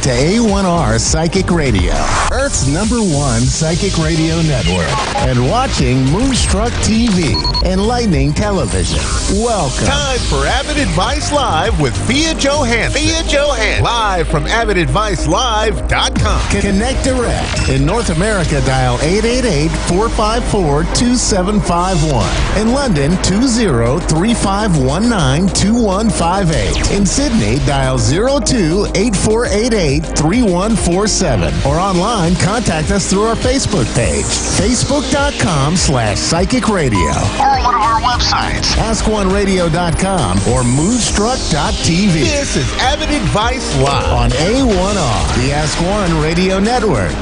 to A1R Psychic Radio, Earth's #1 psychic radio network, and watching Moonstruck TV, enlightening television. Welcome. Time for Avid Advice Live with Fia Johansson. Live from AvidAdviceLive.com. Connect direct. In North America, dial 888-454-2751. In London, 20-3519-2158. In Sydney, dial 02-8488-3147. Or online, contact us through our Facebook page, facebook.com/psychic radio. Or one of our websites, askoneradio.com or moonstruck.tv. This is Avid Advice Live on A1R, the Ask One Radio Network.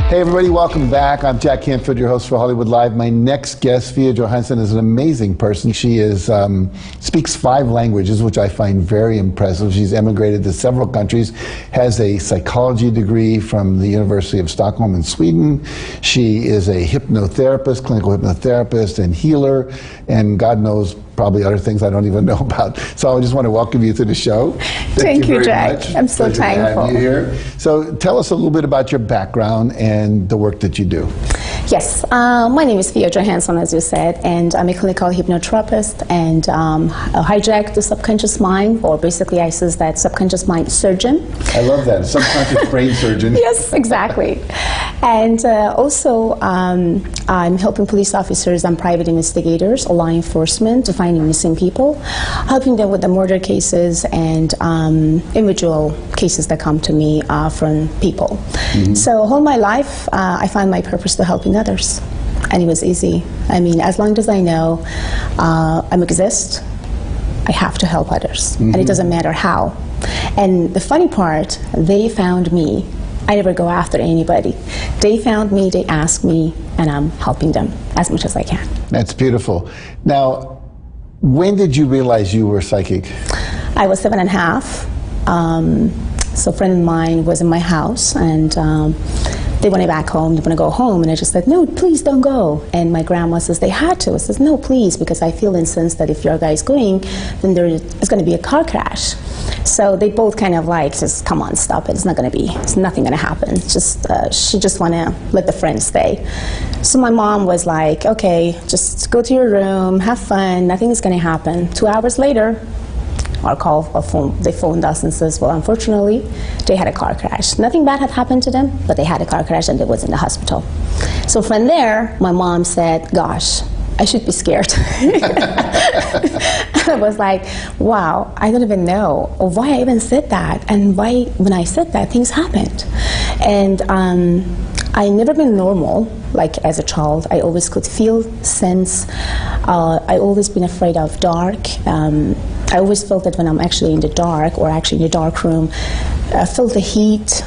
Hey everybody, welcome back. I'm Jack Canfield, your host for Hollywood Live. My next guest, Fia Johansson, is an amazing person. She speaks 5 languages, which I find very impressive. She's emigrated to several countries, has a psychology degree from the University of Stockholm in Sweden. She is a hypnotherapist, clinical hypnotherapist and healer, and God knows probably other things I don't even know about. So I just want to welcome you to the show. Thank you, Jack. Much. I'm so Pleasure thankful. to have you here. So tell us a little bit about your background and the work that you do. Yes, my name is Fia Johansson, as you said, and I'm a clinical hypnotherapist, and I hijack the subconscious mind, or basically I say that subconscious mind surgeon. I love that, subconscious brain surgeon. Yes, exactly. And also I'm helping police officers and private investigators, law enforcement, to finding missing people, helping them with the murder cases and individual cases that come to me from people. Mm-hmm. So all my life I find my purpose to helping others, and it was easy. I mean, as long as I know I exist, I have to help others, and it doesn't matter how. And the funny part, they found me. I never go after anybody. They found me, they asked me, and I'm helping them as much as I can. That's beautiful. Now, when did you realize you were psychic? I was 7.5. So a friend of mine was in my house, and they wanted back home, they want to go home, and I just said, no, please don't go. And my grandma says, they had to. I says, no, please, because I feel in sense that if your guy's going, then there's going to be a car crash. So they both kind of like, just come on, stop it, it's nothing going to happen. Just, she just want to let the friend stay. So my mom was like, okay, just go to your room, have fun, nothing is going to happen. 2 hours later, they phoned us and says, well, unfortunately, they had a car crash. Nothing bad had happened to them, but they had a car crash and they was in the hospital. So from there, my mom said, gosh, I should be scared. I was like, wow, I don't even know why I even said that, and why when I said that, things happened. And I never been normal, like as a child. I always could feel, sense. I always been afraid of dark. I always felt that when I'm actually in the dark, or actually in a dark room, I felt the heat,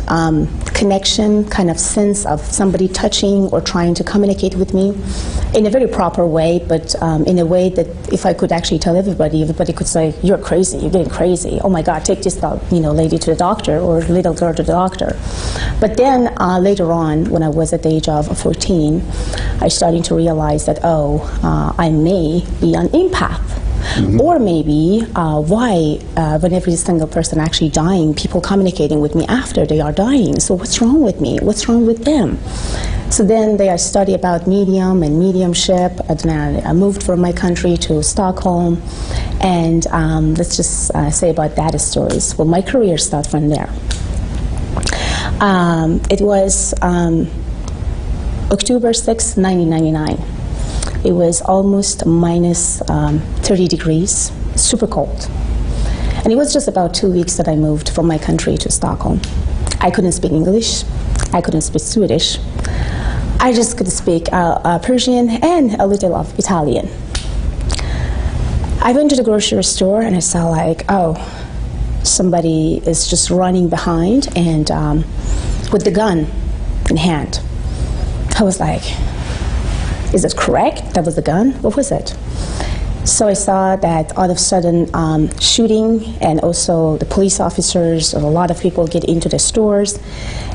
connection, kind of sense of somebody touching or trying to communicate with me in a very proper way, but in a way that if I could actually tell everybody could say, you're crazy, you're getting crazy. Oh my God, take this lady to the doctor, or little girl to the doctor. But then later on, when I was at the age of 14, I started to realize that, I may be an empath. Mm-hmm. Or maybe why, when every single person actually dying, people communicating with me after they are dying. So what's wrong with me? What's wrong with them? So then I studied about medium and mediumship. And I moved from my country to Stockholm. And let's just say about that stories. Well, my career started from there. It was October 6, 1999. It was almost minus 30 degrees, super cold. And it was just about 2 weeks that I moved from my country to Stockholm. I couldn't speak English, I couldn't speak Swedish. I just could speak Persian and a little of Italian. I went to the grocery store and I saw somebody is just running behind and with the gun in hand. I was like, is it correct? That was the gun? What was it? So I saw that all of a sudden shooting, and also the police officers and a lot of people get into the stores.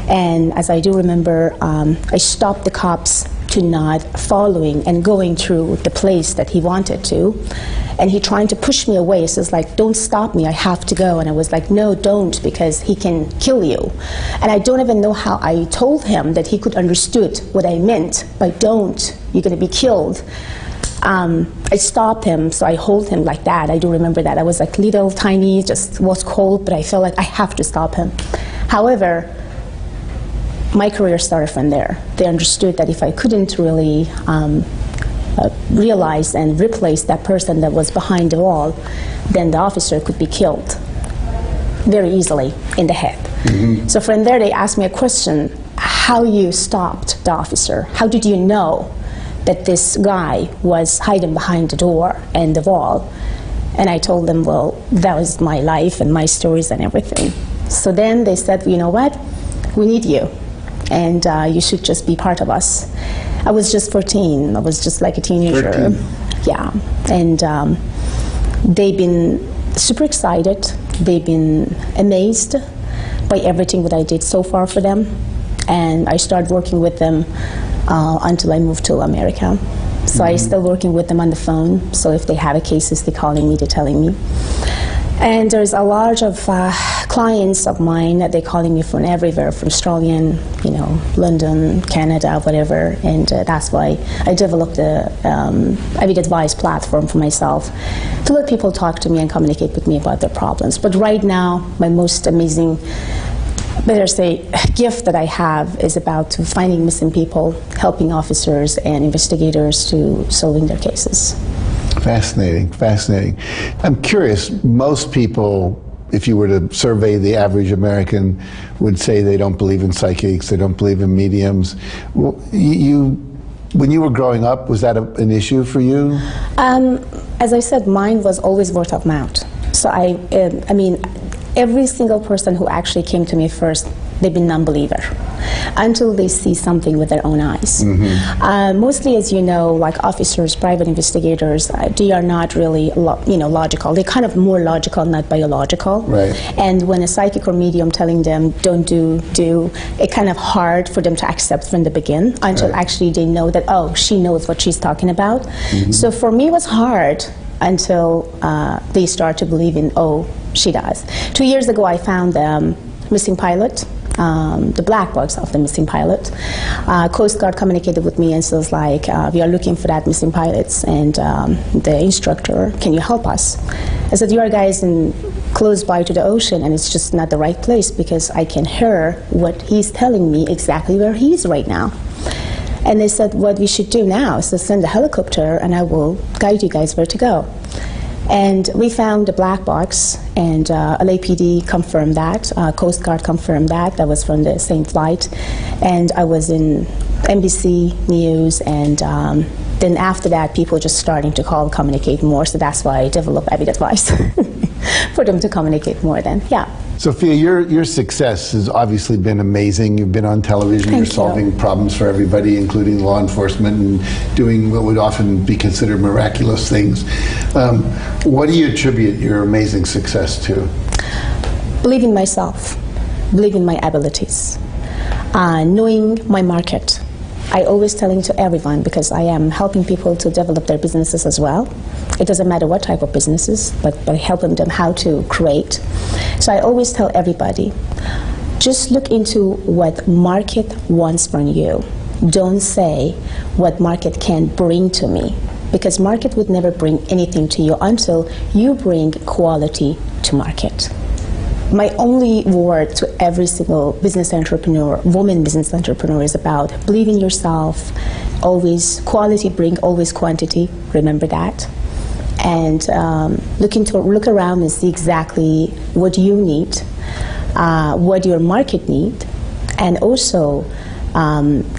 And as I do remember, I stopped the cops to not following and going through the place that he wanted to. And he trying to push me away. So it's like, don't stop me, I have to go. And I was like, no, don't, because he can kill you. And I don't even know how I told him that he could understood what I meant by don't, you're gonna be killed. I stopped him, so I hold him like that. I do remember that. I was like little, tiny, just was cold, but I felt like I have to stop him. However, my career started from there. They understood that if I couldn't really realize and replace that person that was behind the wall, then the officer could be killed very easily in the head. Mm-hmm. So from there, they asked me a question, how you stopped the officer? How did you know that this guy was hiding behind the door and the wall? And I told them, well, that was my life and my stories and everything. So then they said, you know what, we need you, and you should just be part of us. I was just 14, I was just like a teenager. 13. Yeah, and they've been super excited, they've been amazed by everything that I did so far for them, and I started working with them until I moved to America. So I'm still working with them on the phone. So if they have a cases, they're calling me, they're telling me. And there's a lot of clients of mine that they're calling me from everywhere, from Australia, London, Canada, whatever. And that's why I developed the Avid Advice platform for myself to let people talk to me and communicate with me about their problems. But right now, my most amazing, better say, gift that I have is about finding missing people, helping officers and investigators to solving their cases. Fascinating, fascinating. I'm curious, most people, if you were to survey the average American, would say they don't believe in psychics, they don't believe in mediums. Well, when you were growing up, was that an issue for you? As I said, mine was always word of mouth. So I mean, every single person who actually came to me first, they've been non-believer until they see something with their own eyes. Mm-hmm. Mostly, as you know, like officers, private investigators, they are not really, logical. They're kind of more logical, not biological. Right. And when a psychic or medium telling them don't do, it's kind of hard for them to accept from the beginning until actually they know that, oh, she knows what she's talking about. Mm-hmm. So for me, it was hard until they start to believe in, oh, she does. 2 years ago, I found the missing pilot, the black box of the missing pilot. Coast Guard communicated with me and says, like, we are looking for that missing pilots, and the instructor, can you help us? I said, you are guys close by to the ocean, and it's just not the right place, because I can hear what he's telling me exactly where he is right now. And they said, what we should do now is to send a helicopter, and I will guide you guys where to go. And we found the black box, and LAPD confirmed that, Coast Guard confirmed that. That was from the same flight. And I was in NBC News, and then after that, people just starting to call and communicate more, so that's why I developed Avid Advice, for them to communicate more then, yeah. Sophia, your success has obviously been amazing. You've been on television, you're solving problems for everybody, including law enforcement, and doing what would often be considered miraculous things. What do you attribute your amazing success to? Believe in myself, believe in my abilities, knowing my market. I always telling to everyone, because I am helping people to develop their businesses as well. It doesn't matter what type of businesses, but helping them how to create. So I always tell everybody, just look into what market wants from you. Don't say what market can bring to me, because market would never bring anything to you until you bring quality to market. My only word to every single business entrepreneur, woman business entrepreneur, is about believe in yourself, always quality bring always quantity, remember that. And look around and see exactly what you need, what your market need, and also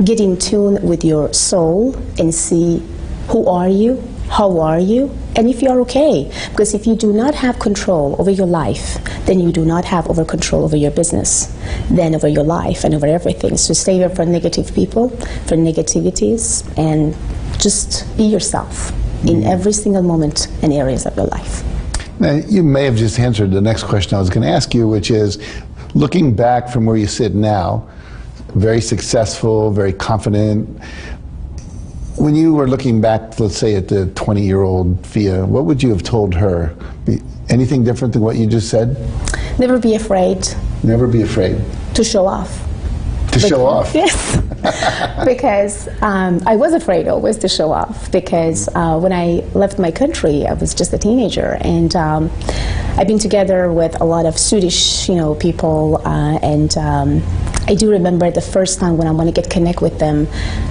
get in tune with your soul and see who are you, how are you, and if you are okay. Because if you do not have control over your life, then you do not have over control over your business, then over your life and over everything. So stay away from negative people, from negativities, and just be yourself in every single moment and areas of your life. Now, you may have just answered the next question I was going to ask you, which is, looking back from where you sit now, very successful, very confident. When you were looking back, let's say at the 20-year-old Fia, what would you have told her? Anything different than what you just said? Never be afraid. Never be afraid. To show off. To show off? Yes. Because I was afraid always to show off, because when I left my country, I was just a teenager, and I've been together with a lot of Swedish, people, and I do remember the first time when I want to connect with them,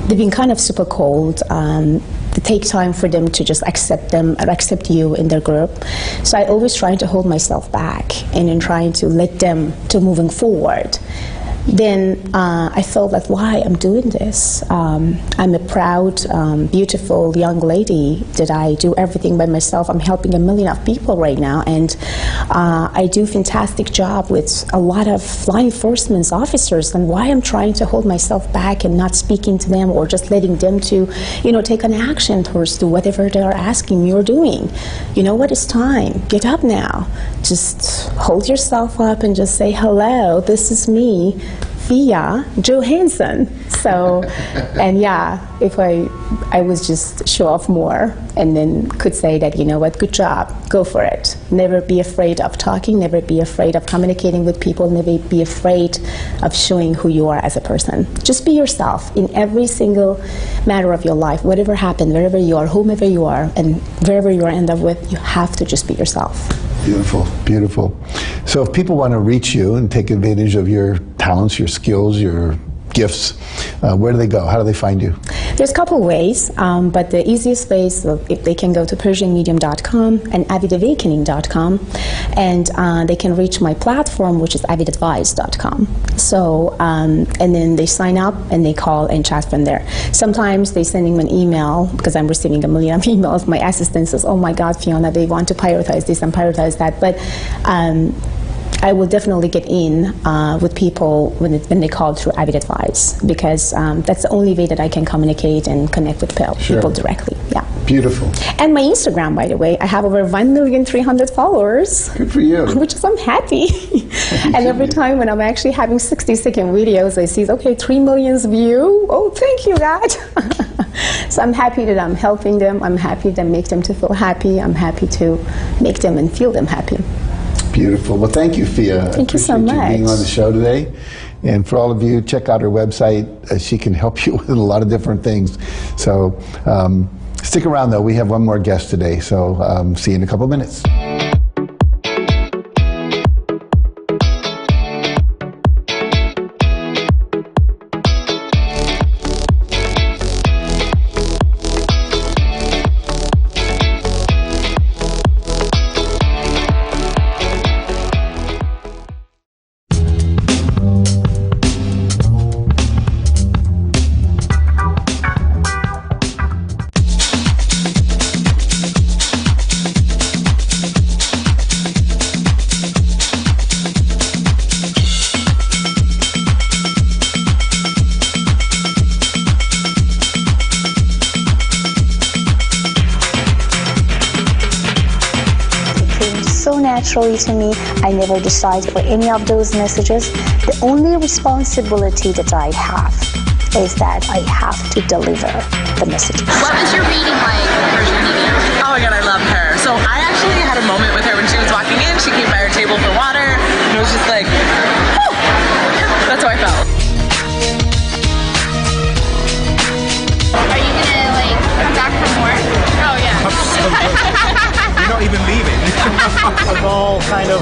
they've been kind of super cold. They take time for them to just accept you in their group. So I always try to hold myself back and in trying to let them to moving forward. Then I felt like, why I'm doing this? I'm a proud, beautiful young lady. Did I do everything by myself? I'm helping a million of people right now, and I do a fantastic job with a lot of law enforcement officers. And why I'm trying to hold myself back and not speaking to them, or just letting them to, take an action towards to whatever they are asking me or doing. You know what? It's time. Get up now. Just hold yourself up and just say, hello, this is me, Fia Johansson. So, and yeah, if I was just show off more, and then could say that, good job, go for it. Never be afraid of talking, never be afraid of communicating with people, never be afraid of showing who you are as a person. Just be yourself in every single matter of your life. Whatever happened, wherever you are, whomever you are, and wherever you end up with, you have to just be yourself. Beautiful, beautiful. So if people want to reach you and take advantage of your talents, your skills, your gifts, where do they go? How do they find you? There's a couple ways, but the easiest way is if they can go to PersianMedium.com and AvidAwakening.com, and they can reach my platform, which is AvidAdvice.com. So, and then they sign up and they call and chat from there. Sometimes they send me an email, because I'm receiving a million of emails. My assistant says, oh my God, Fiona, they want to prioritize this and prioritize that. But I will definitely get in with people when they call through Avid Advice, because that's the only way that I can communicate and connect with people directly. Yeah. Beautiful. And my Instagram, by the way, I have over 1,300,000 followers. Good for you. Which is, I'm happy. And every time when I'm actually having 60-second videos, I see, okay, 3 million views. Oh, thank you, God. So I'm happy that I'm helping them. I'm happy to make them to feel happy. I'm happy to make them and feel them happy. Beautiful. Well, thank you, Fia. Thank you so much. You being on the show today. And for all of you, check out her website. She can help you with a lot of different things. So stick around, though. We have one more guest today. So see you in a couple minutes. Naturally to me, I never decide for any of those messages. The only responsibility that I have is that I have to deliver the message. What was your reading like of Persian Medium? Oh my God, I love her. So I actually had a moment with her when she was walking in. She came by our table for water, and it was just like, oh, that's how I felt. Are you gonna come back for more? Oh yeah. You don't even leave it. It was all kind of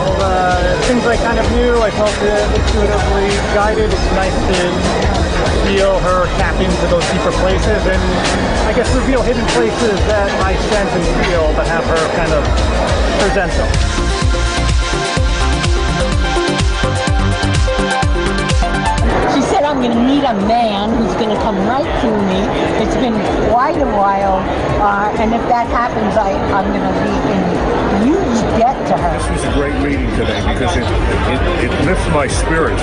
things I kind of knew. I felt intuitively guided. It's nice to feel her tap into those deeper places and I guess reveal hidden places that I sense and feel, but have her kind of present them. She said that I'm going to meet a man who's going to come right to me. It's been quite a while, and if that happens, I'm going to be in huge debt to her. This was a great reading today because it lifts my spirits.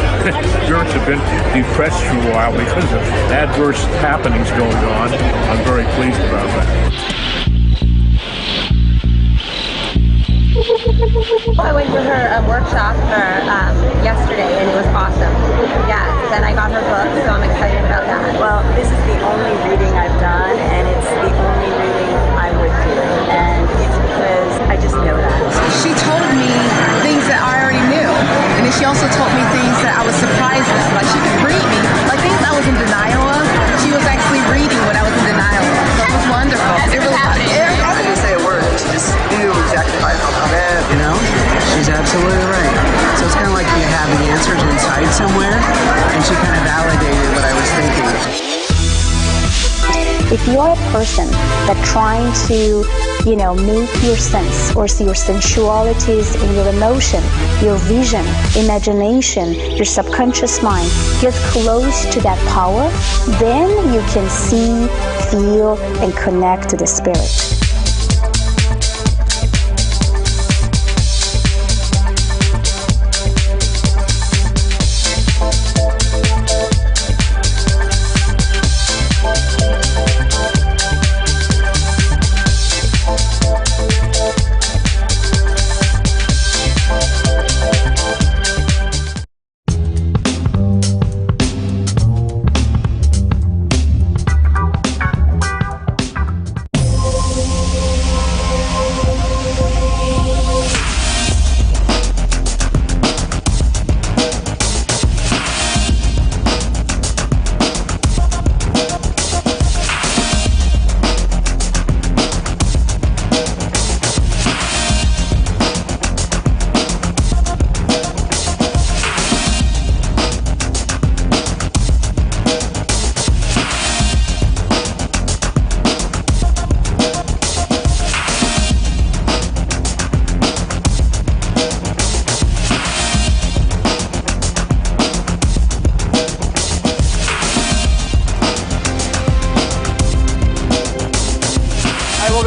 Spirits have been depressed for a while because of adverse happenings going on. I'm very pleased about that. I went to her workshop yesterday, and it was awesome. Yes, and I got her book, so I'm excited about that. Well, this is the only reading I've done, and it's the only reading I would do. And it's because I just know that. She told me things that I already knew, and then she also told me things that I was surprised with. Like she could read me, like things I was in denial of. She was actually reading what I was in denial of. So it was wonderful. It really was. I didn't say a word. She just knew exactly how I felt about it. You know, she's absolutely right. So it's kind of like you have the answers inside somewhere, and she kind of validated what I was thinking. If you're a person that trying to, make your sense or see your sensualities in your emotion, your vision, imagination, your subconscious mind get close to that power, then you can see, feel, and connect to the spirit.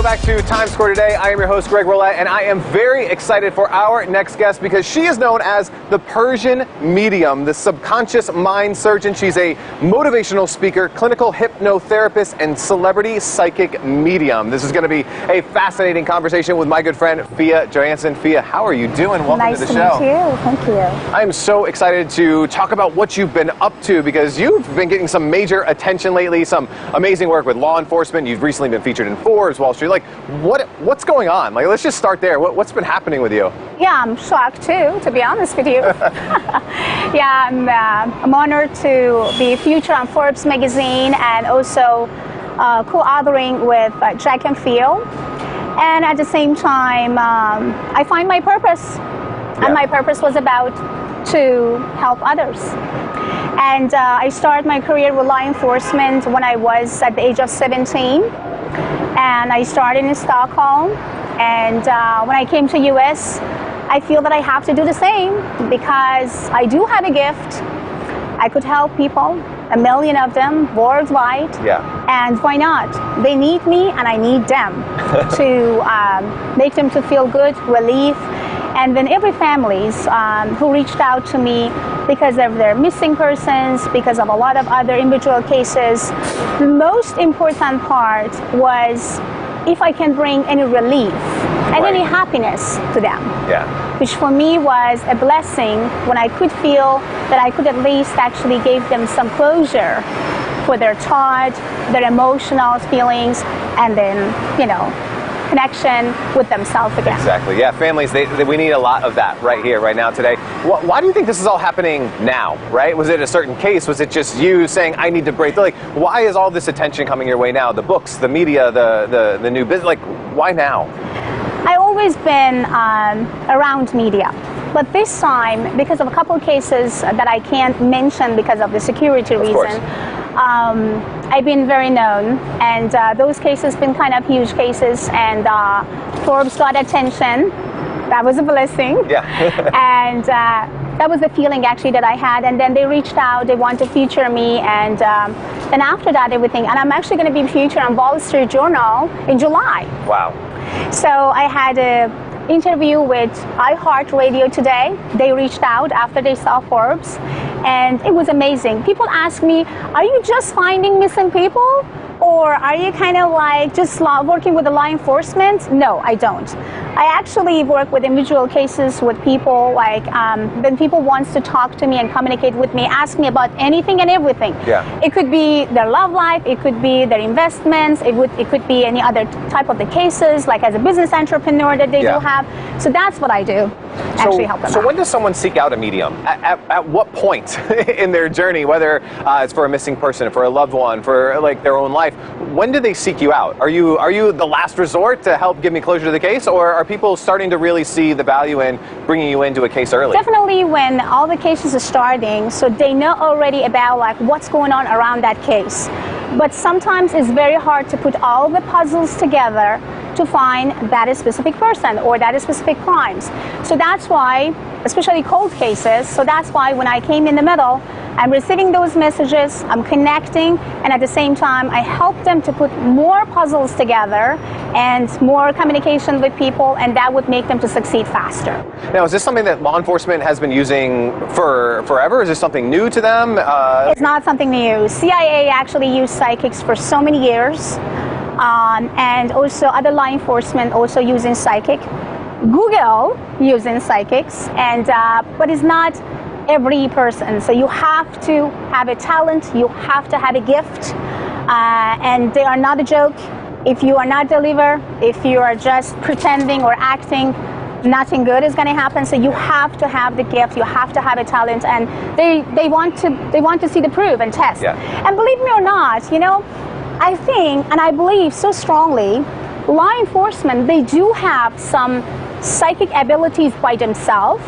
Back to Times Square today. I am your host, Greg Rollett, and I am very excited for our next guest because she is known as the Persian Medium, the subconscious mind surgeon. She's a motivational speaker, clinical hypnotherapist, and celebrity psychic medium. This is going to be a fascinating conversation with my good friend, Fia Johansson. Fia, how are you doing? Welcome to the show. Nice to meet you. Thank you. I am so excited to talk about what you've been up to because you've been getting some major attention lately, some amazing work with law enforcement. You've recently been featured in Forbes, Wall Street. What's going on? Let's just start there. What's been happening with you? Yeah, I'm shocked too, to be honest with you. Yeah, I'm honored to be featured on Forbes magazine and also co-authoring with Jack and Phil. And at the same time, I find my purpose. Yeah. And my purpose was about to help others. And I started my career with law enforcement when I was at the age of 17. And I started in Stockholm, and when I came to US, I feel that I have to do the same because I do have a gift. I could help people, 1 million of them worldwide. Yeah. And why not? They need me and I need them to make them to feel good, relief. And then every families who reached out to me because of their missing persons, because of a lot of other individual cases, the most important part was if I can bring any relief and any happiness to them. Yeah. Which for me was a blessing when I could feel that I could at least actually give them some closure for their thought, their emotional feelings, and then, connection with themselves again. Exactly. Yeah, families, we need a lot of that right here, right now, today. Why do you think this is all happening now, right? Was it a certain case? Was it just you saying, I need to break? Why is all this attention coming your way now? The books, the media, the new business, why now? I've always been around media. But this time, because of a couple of cases that I can't mention because of the security reason, I've been very known, and those cases been kind of huge cases, and Forbes got attention. That was a blessing. Yeah. And that was the feeling actually that I had. And then they reached out, they want to feature me, and then after that everything. And I'm actually going to be featured on Wall Street Journal in July. Wow. So I had a interview with iHeartRadio today. They reached out after they saw Forbes, and it was amazing. People ask me, are you just finding missing people? Or are you kind of like just working with the law enforcement? No, I don't. I actually work with individual cases with people, like when people wants to talk to me and communicate with me, ask me about anything and everything. Yeah. It could be their love life, it could be their investments, it could be any other type of the cases, like as a business entrepreneur that they do have. So that's what I do, actually help them out. So when does someone seek out a medium? At what point in their journey, whether it's for a missing person, for a loved one, for like their own life, when do they seek you out? Are you the last resort to help give me closure to the case, or are people starting to really see the value in bringing you into a case early? Definitely when all the cases are starting, so they know already about like what's going on around that case. But sometimes it's very hard to put all the puzzles together to find that specific person or that specific crimes. So that's why, especially cold cases, so that's why when I came in the middle, I'm receiving those messages, I'm connecting, and at the same time, I help them to put more puzzles together and more communication with people, and that would make them to succeed faster. Now, is this something that law enforcement has been using for forever? Is this something new to them? It's not something new. CIA actually used psychics for so many years, and also other law enforcement also using psychic. Google using psychics, and but it's not every person. So you have to have a talent, you have to have a gift, and they are not a joke. If you are not deliver, if you are just pretending or acting, nothing good is going to happen. So you have to have the gift, you have to have a talent, and they want to see the proof and test. Yeah. And believe me or not, you know, I think and I believe so strongly, law enforcement, they do have some psychic abilities by themselves,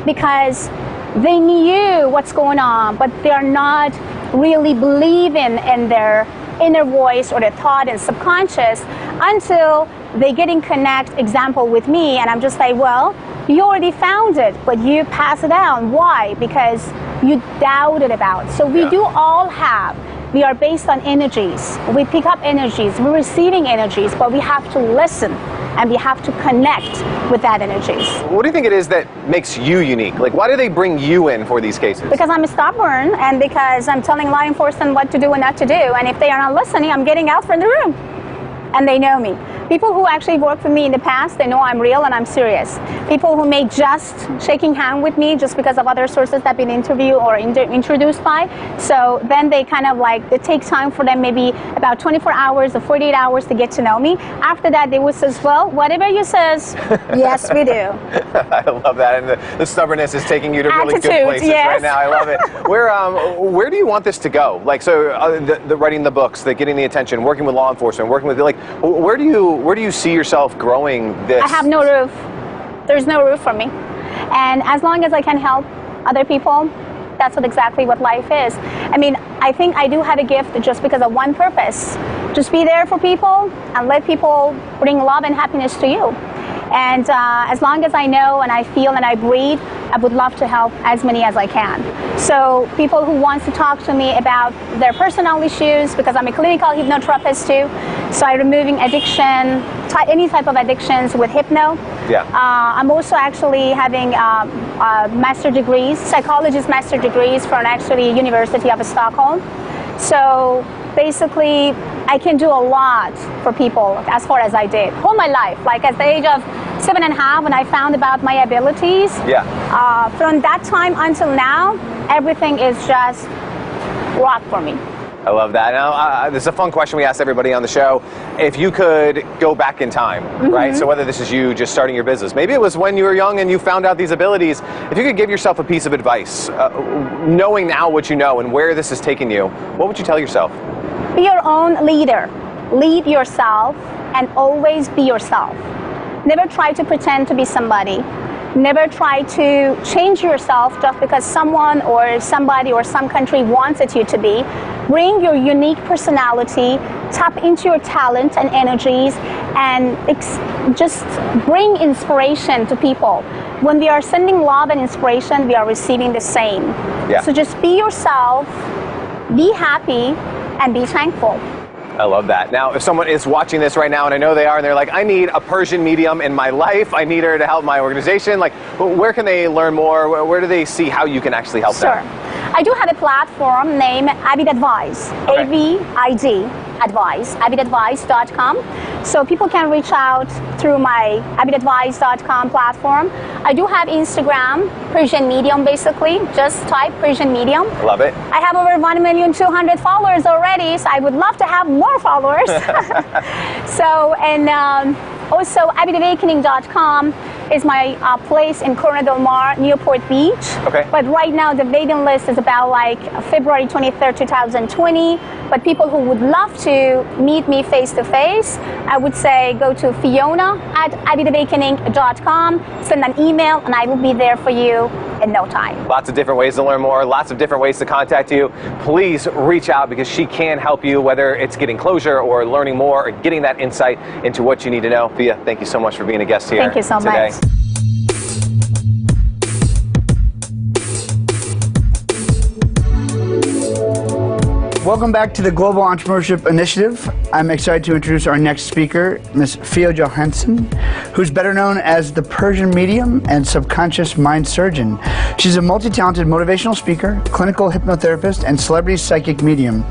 because they knew what's going on, but they're not really believing in their inner voice or their thought and subconscious until they get in connect, example, with me, and I'm just like, well, you already found it, but you pass it on. Why? Because you doubted about it. So we do all have. We are based on energies. We pick up energies, we're receiving energies, but we have to listen and we have to connect with that energies. What do you think it is that makes you unique? Like, why do they bring you in for these cases? Because I'm stubborn, and because I'm telling law enforcement what to do and not to do, and if they are not listening, I'm getting out from the room. And they know me. People who actually worked with me in the past, they know I'm real and I'm serious. People who may just shaking hand with me just because of other sources that have been interviewed or introduced by. So then they kind of like, it takes time for them, maybe about 24 hours or 48 hours to get to know me. After that, they would say, well, whatever you says, yes, we do. I love that. And the stubbornness is taking you to really Attitude, good places yes. right now. I love it. Where do you want this to go? Like, so the writing the books, the getting the attention, working with law enforcement, working with, like, where do you see yourself growing this? I have no roof. There's no roof for me. And as long as I can help other people, that's exactly what life is. I mean, I think I do have a gift just because of one purpose. Just be there for people and let people bring love and happiness to you. And as long as I know and I feel and I breathe, I would love to help as many as I can. So people who want to talk to me about their personal issues, because I'm a clinical hypnotherapist too, so I'm removing addiction, any type of addictions with hypno. Yeah. I'm also actually having master degrees, psychologist master degrees from actually University of Stockholm. So basically, I can do a lot for people as far as I did all my life. Like at the age of 7.5, when I found about my abilities. Yeah. From that time until now, everything is just rock for me. I love that. Now, this is a fun question we ask everybody on the show. If you could go back in time, right? So whether this is you just starting your business, maybe it was when you were young and you found out these abilities. If you could give yourself a piece of advice, knowing now what you know and where this has taken you, what would you tell yourself? Be your own leader. Lead yourself and always be yourself. Never try to pretend to be somebody. Never try to change yourself just because someone or somebody or some country wanted you to be. Bring your unique personality, tap into your talent and energies, and just bring inspiration to people. when we are sending love and inspiration, we are receiving the same. Yeah. So just be yourself, be happy, and be thankful. I love that. Now, if someone is watching this right now, and I know they are, and they're like, I need a Persian medium in my life, I need her to help my organization, like, where can they learn more? Where do they see how you can actually help them? I do have a platform named Avid Advice, A-V-I-D, Advice, avidadvice.com. So people can reach out through my avidadvice.com platform. I do have Instagram, Persian Medium basically. Just type Persian Medium. Love it. I have over 1,200,000 followers already, so I would love to have more followers. So, and also avidawakening.com is my place in Corona Del Mar, Newport Beach. Okay. But right now the waiting list is about like February 23rd, 2020. But people who would love to meet me face to face, I would say go to fiona@avidawakening.com, send an email, and I will be there for you in no time. Lots of different ways to learn more, lots of different ways to contact you. Please reach out because she can help you, whether it's getting closure or learning more or getting that insight into what you need to know. Fia, thank you so much for being a guest here Thank you so today. much. Welcome back to the Global Entrepreneurship Initiative. I'm excited to introduce our next speaker, Ms. Fia Johansson, who's better known as the Persian medium and subconscious mind surgeon. She's a multi-talented motivational speaker, clinical hypnotherapist, and celebrity psychic medium.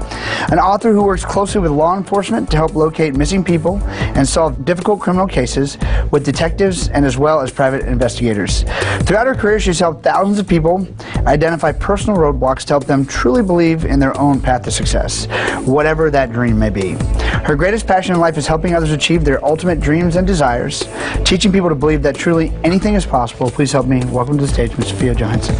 An author who works closely with law enforcement to help locate missing people and solve difficult criminal cases with detectives and as well as private investigators. Throughout her career, she's helped thousands of people identify personal roadblocks to help them truly believe in their own path to success, whatever that dream may be. Her greatest passion in life is helping others achieve their ultimate dreams and desires, teaching people to believe that truly anything is possible. Please help me welcome to the stage Ms. Fia Johansson.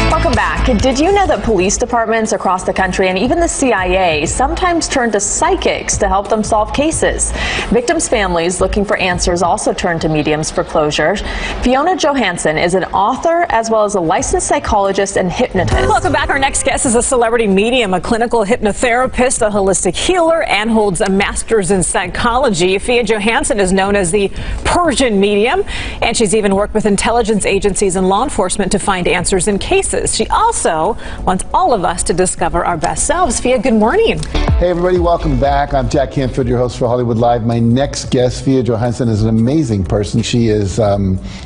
Welcome back. Did you know that police departments across the country and even the CIA sometimes turn to psychics to help them solve cases? Victims' families looking for answers also turn to mediums for closure. Fiona Johansson is an author as well as a licensed psychologist and hypnotist. Welcome back. Our next guest is a celebrity medium, a clinical hypnotherapist, a holistic healer, and holds a master's in psychology. Fia Johansson is known as the Persian medium, and she's even worked with intelligence agencies and law enforcement to find answers in cases. She also wants all of us to discover our best selves. Fia, good morning. Hey everybody, welcome back. I'm Jack Canfield, your host for Hollywood Live. My next guest, Fia Johansson, is an amazing person. She is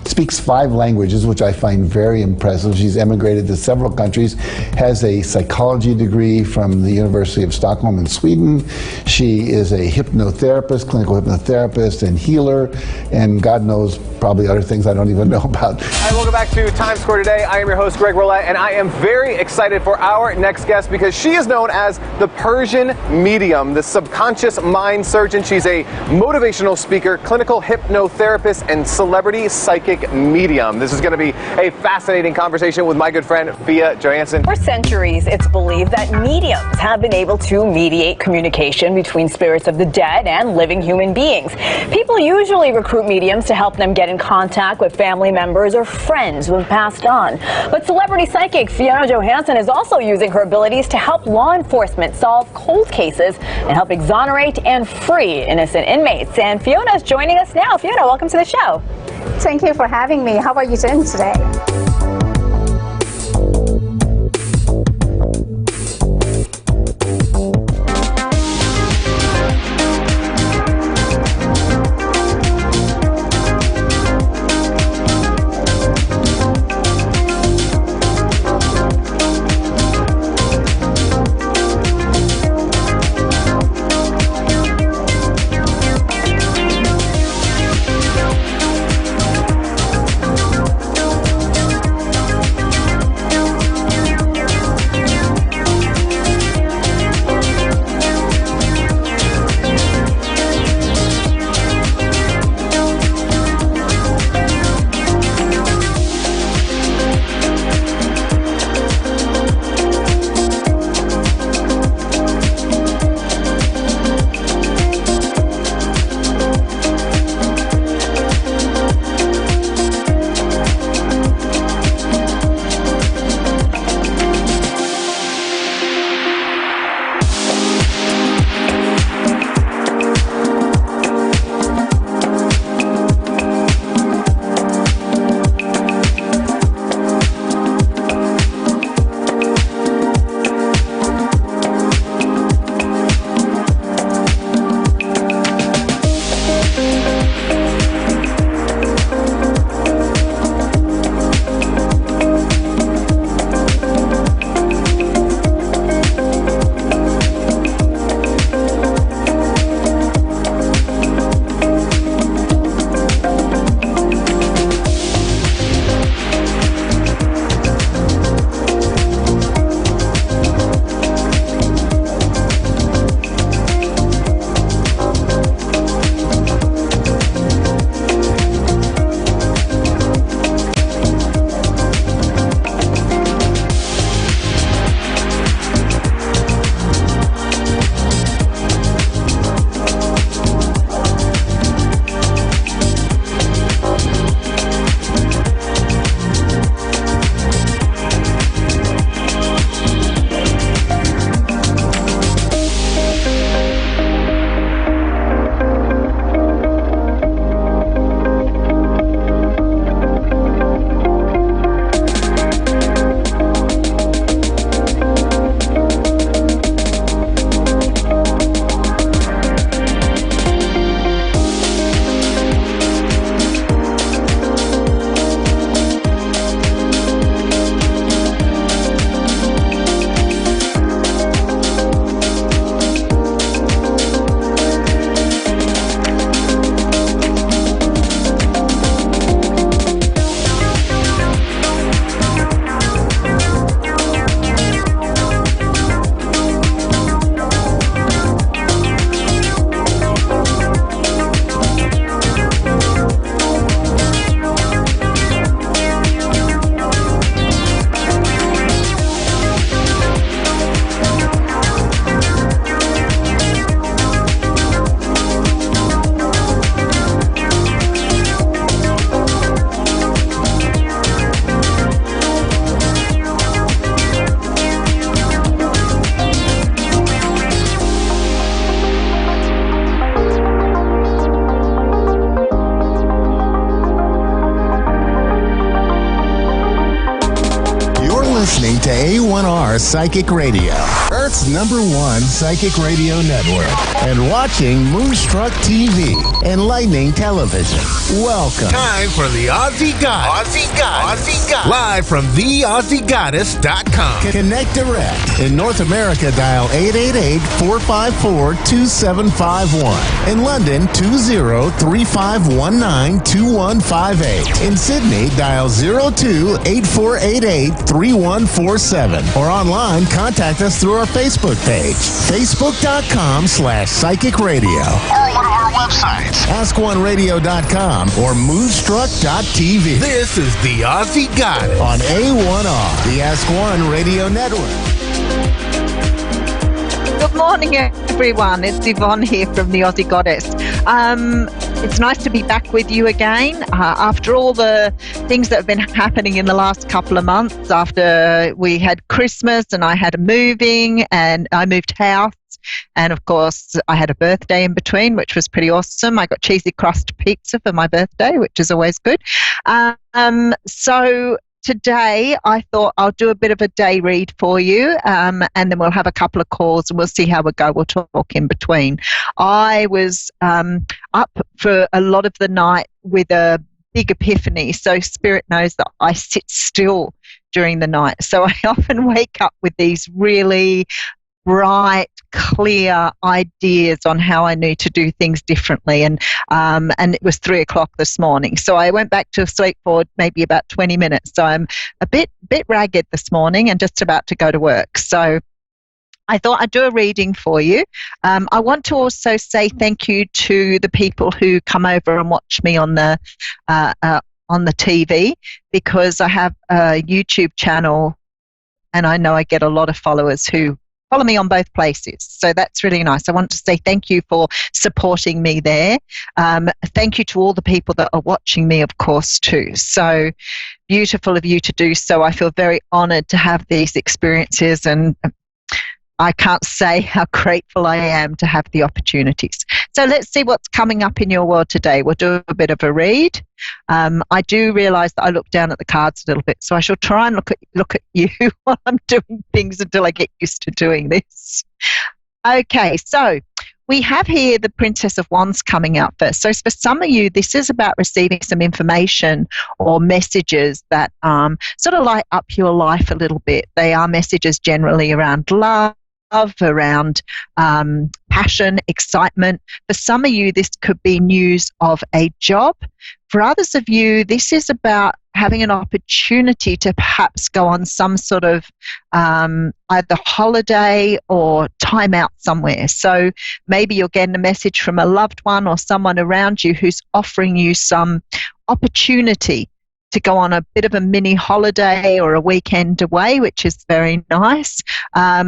speaks 5 languages, which I find very impressive. She's emigrated to several countries, has a psychology degree from the University of Stockholm in Sweden. She is a hypnotherapist, clinical hypnotherapist and healer, and God knows probably other things I don't even know about. Hi, welcome back to Times Square Today. I am your host, Greg Roulette, and I am very excited for our next guest because she is known as the Persian medium, the subconscious mind surgeon. She's a motivational speaker, clinical hypnotherapist, and celebrity psychic medium. This is going to be a fascinating conversation with my good friend, Fia Johansson. For centuries, it's believed that mediums have been able to mediate communication between spirits of the dead and living human beings. People usually recruit mediums to help them get in contact with family members or friends who have passed on. But celebrity psychic Fiona Johansson is also using her abilities to help law enforcement solve cold cases and help exonerate and free innocent inmates. And Fiona is joining us now. Fiona, welcome to the show. Thank you for having me. How are you doing today? A1R Psychic Radio, Earth's #1 psychic radio network, and watching Moonstruck TV, enlightening television. Welcome. Time for the Aussie Goddess. Live from theausiegoddess.com. Connect direct. In North America, dial 888-454-2751. In London, 20-3519-2158. In Sydney, dial 02-8488-3147. Or online, contact us through our Facebook page, facebook.com/psychic radio. Or one of our websites, askoneradio.com or moonstruck.tv. This is the Aussie Goddess on A1R, the Ask One Radio Network. Good morning, everyone. It's Yvonne here from the Aussie Goddess. It's nice to be back with you again after all the things that have been happening in the last couple of months. After we had Christmas and I had a moving and I moved house. And of course, I had a birthday in between, which was pretty awesome. I got cheesy crust pizza for my birthday, which is always good. So today I thought I'll do a bit of a day read for you, and then we'll have a couple of calls and we'll see how we go. We'll talk in between. I was up for a lot of the night with a big epiphany, so Spirit knows that I sit still during the night. So I often wake up with these really bright, clear ideas on how I need to do things differently. And it was 3:00 this morning. So I went back to sleep for maybe about 20 minutes. So I'm a bit ragged this morning and just about to go to work. So I thought I'd do a reading for you. I want to also say thank you to the people who come over and watch me on the TV, because I have a YouTube channel and I know I get a lot of followers who follow me on both places. So that's really nice. I want to say thank you for supporting me there. Thank you to all the people that are watching me, of course, too. So beautiful of you to do so. I feel very honored to have these experiences, and I can't say how grateful I am to have the opportunities. So let's see what's coming up in your world today. We'll do a bit of a read. I do realize that I look down at the cards a little bit, so I shall try and look at you while I'm doing things until I get used to doing this. Okay, so we have here the Princess of Wands coming out first. So for some of you, this is about receiving some information or messages that sort of light up your life a little bit. They are messages generally around love, around passion, excitement. For some of you, this could be news of a job. For others of you, this is about having an opportunity to perhaps go on some sort of either holiday or time out somewhere. So maybe you're getting a message from a loved one or someone around you who's offering you some opportunity to go on a bit of a mini holiday or a weekend away, which is very nice.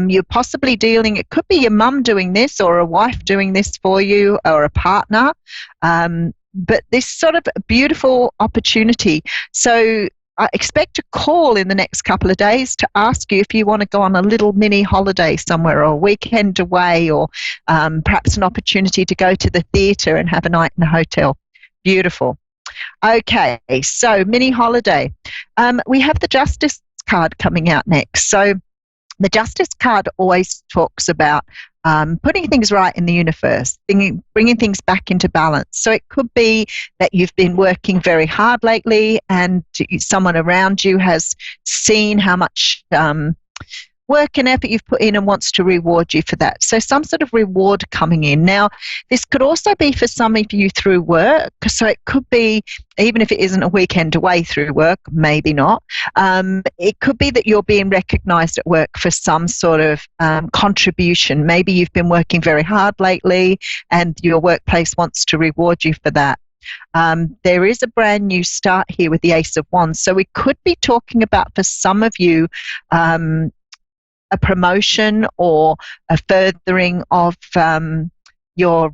You're possibly dealing, it could be your mum doing this or a wife doing this for you or a partner. But this sort of beautiful opportunity. So I expect a call in the next couple of days to ask you if you want to go on a little mini holiday somewhere or a weekend away, or perhaps an opportunity to go to the theatre and have a night in a hotel. Beautiful. Okay, so mini holiday. We have the Justice card coming out next. So the Justice card always talks about putting things right in the universe, bringing things back into balance. So it could be that you've been working very hard lately and someone around you has seen how much work and effort you've put in and wants to reward you for that. So some sort of reward coming in. Now, this could also be for some of you through work. So it could be, even if it isn't a weekend away through work, maybe not. It could be that you're being recognized at work for some sort of contribution. Maybe you've been working very hard lately and your workplace wants to reward you for that. There is a brand new start here with the Ace of Wands. So we could be talking about, for some of you, a promotion or a furthering of your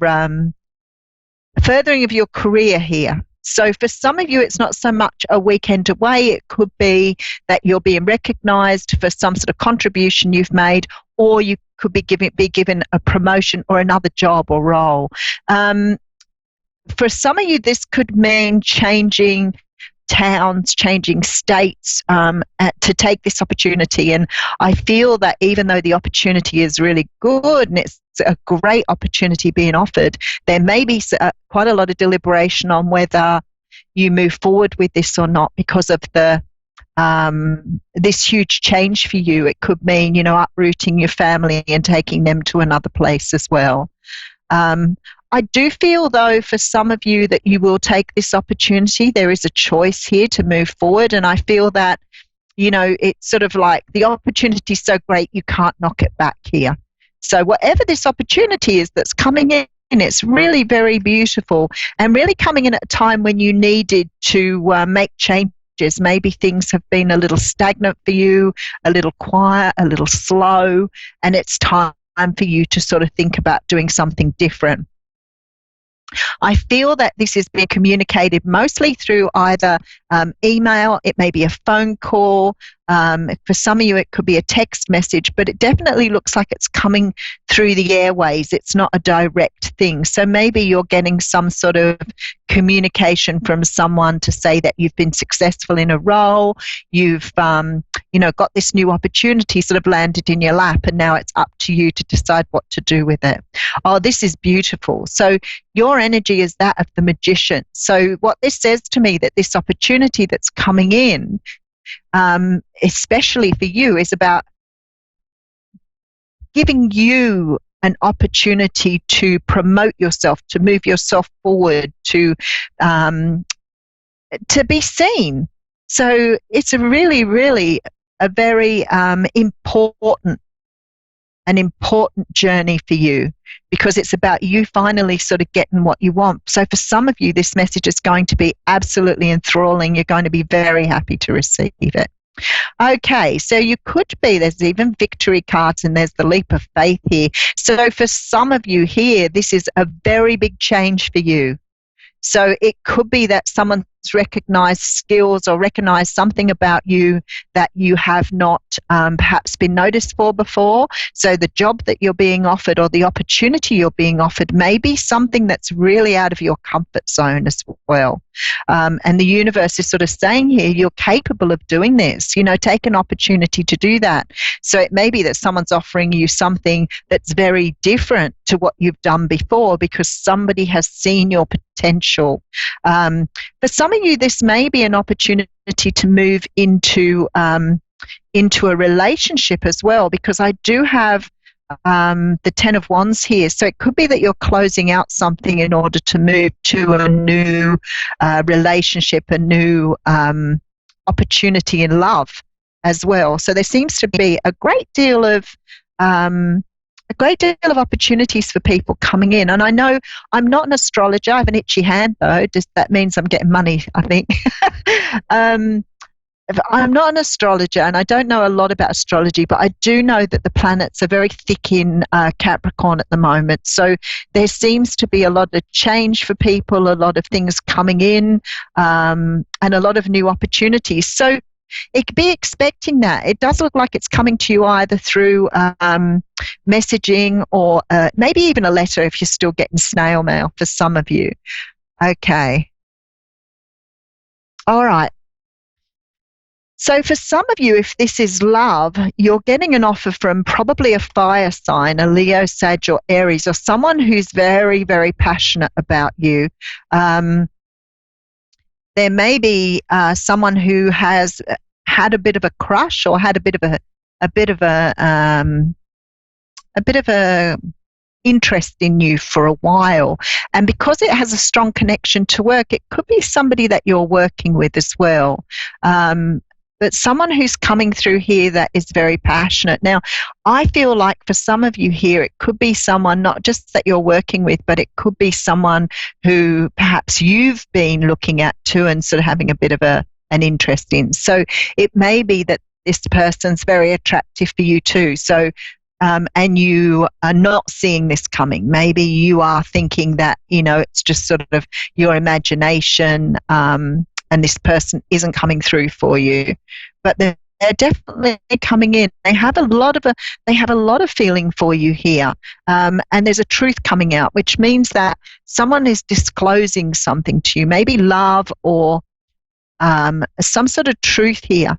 career here. So for some of you, it's not so much a weekend away. It could be that you're being recognized for some sort of contribution you've made, or you could be given a promotion or another job or role. For some of you, this could mean changing towns, changing states to take this opportunity. And I feel that even though the opportunity is really good and it's a great opportunity being offered, there may be quite a lot of deliberation on whether you move forward with this or not because of this huge change for you. It could mean, uprooting your family and taking them to another place as well. I do feel, though, for some of you that you will take this opportunity. There is a choice here to move forward, and I feel that, it's sort of like the opportunity is so great you can't knock it back here. So whatever this opportunity is that's coming in, it's really very beautiful and really coming in at a time when you needed to make changes. Maybe things have been a little stagnant for you, a little quiet, a little slow, and it's time for you to sort of think about doing something different. I feel that this is being communicated mostly through either email, it may be a phone call, for some of you it could be a text message, but it definitely looks like it's coming through the airways. It's not a direct thing. So maybe you're getting some sort of communication from someone to say that you've been successful in a role, you've got this new opportunity sort of landed in your lap, and now it's up to you to decide what to do with it. Oh, this is beautiful. So your energy is that of the magician. So what this says to me, that this opportunity that's coming in, especially for you, is about giving you an opportunity to promote yourself, to move yourself forward, to be seen. So it's a really, really a very important journey for you, because it's about you finally sort of getting what you want. So for some of you, this message is going to be absolutely enthralling. You're going to be very happy to receive it. Okay, so you could be, there's even victory cards and there's the leap of faith here. So for some of you here, this is a very big change for you. So it could be that someone's recognized skills or recognized something about you that you have not perhaps been noticed for before. So the job that you're being offered or the opportunity you're being offered may be something that's really out of your comfort zone as well. And the universe is sort of saying here, you're capable of doing this. Take an opportunity to do that. So it may be that someone's offering you something that's very different to what you've done before because somebody has seen your potential. For some of you, this may be an opportunity to move into a relationship as well, because I do have the 10 of Wands here. So it could be that you're closing out something in order to move to a new relationship, a new opportunity in love as well. So there seems to be a great deal of opportunities for people coming in. And I know I'm not an astrologer. I have an itchy hand, though. That means I'm getting money, I think. I'm not an astrologer, and I don't know a lot about astrology, but I do know that the planets are very thick in Capricorn at the moment. So there seems to be a lot of change for people, a lot of things coming in, and a lot of new opportunities. So it could be expecting that. It does look like it's coming to you either through messaging or maybe even a letter if you're still getting snail mail for some of you. Okay. All right. So for some of you, if this is love, you're getting an offer from probably a fire sign, a Leo, Sag, or Aries, or someone who's very, very passionate about you. There may be someone who has had a bit of a crush or had a bit of a interest in you for a while, and because it has a strong connection to work, it could be somebody that you're working with as well. But someone who's coming through here that is very passionate. Now, I feel like for some of you here, it could be someone not just that you're working with, but it could be someone who perhaps you've been looking at too and sort of having a bit of an interest in. So it may be that this person's very attractive for you too. So, and you are not seeing this coming. Maybe you are thinking that, it's just sort of your imagination, and this person isn't coming through for you, but they're definitely coming in. They have a lot of feeling for you here, and there's a truth coming out, which means that someone is disclosing something to you, maybe love or some sort of truth here.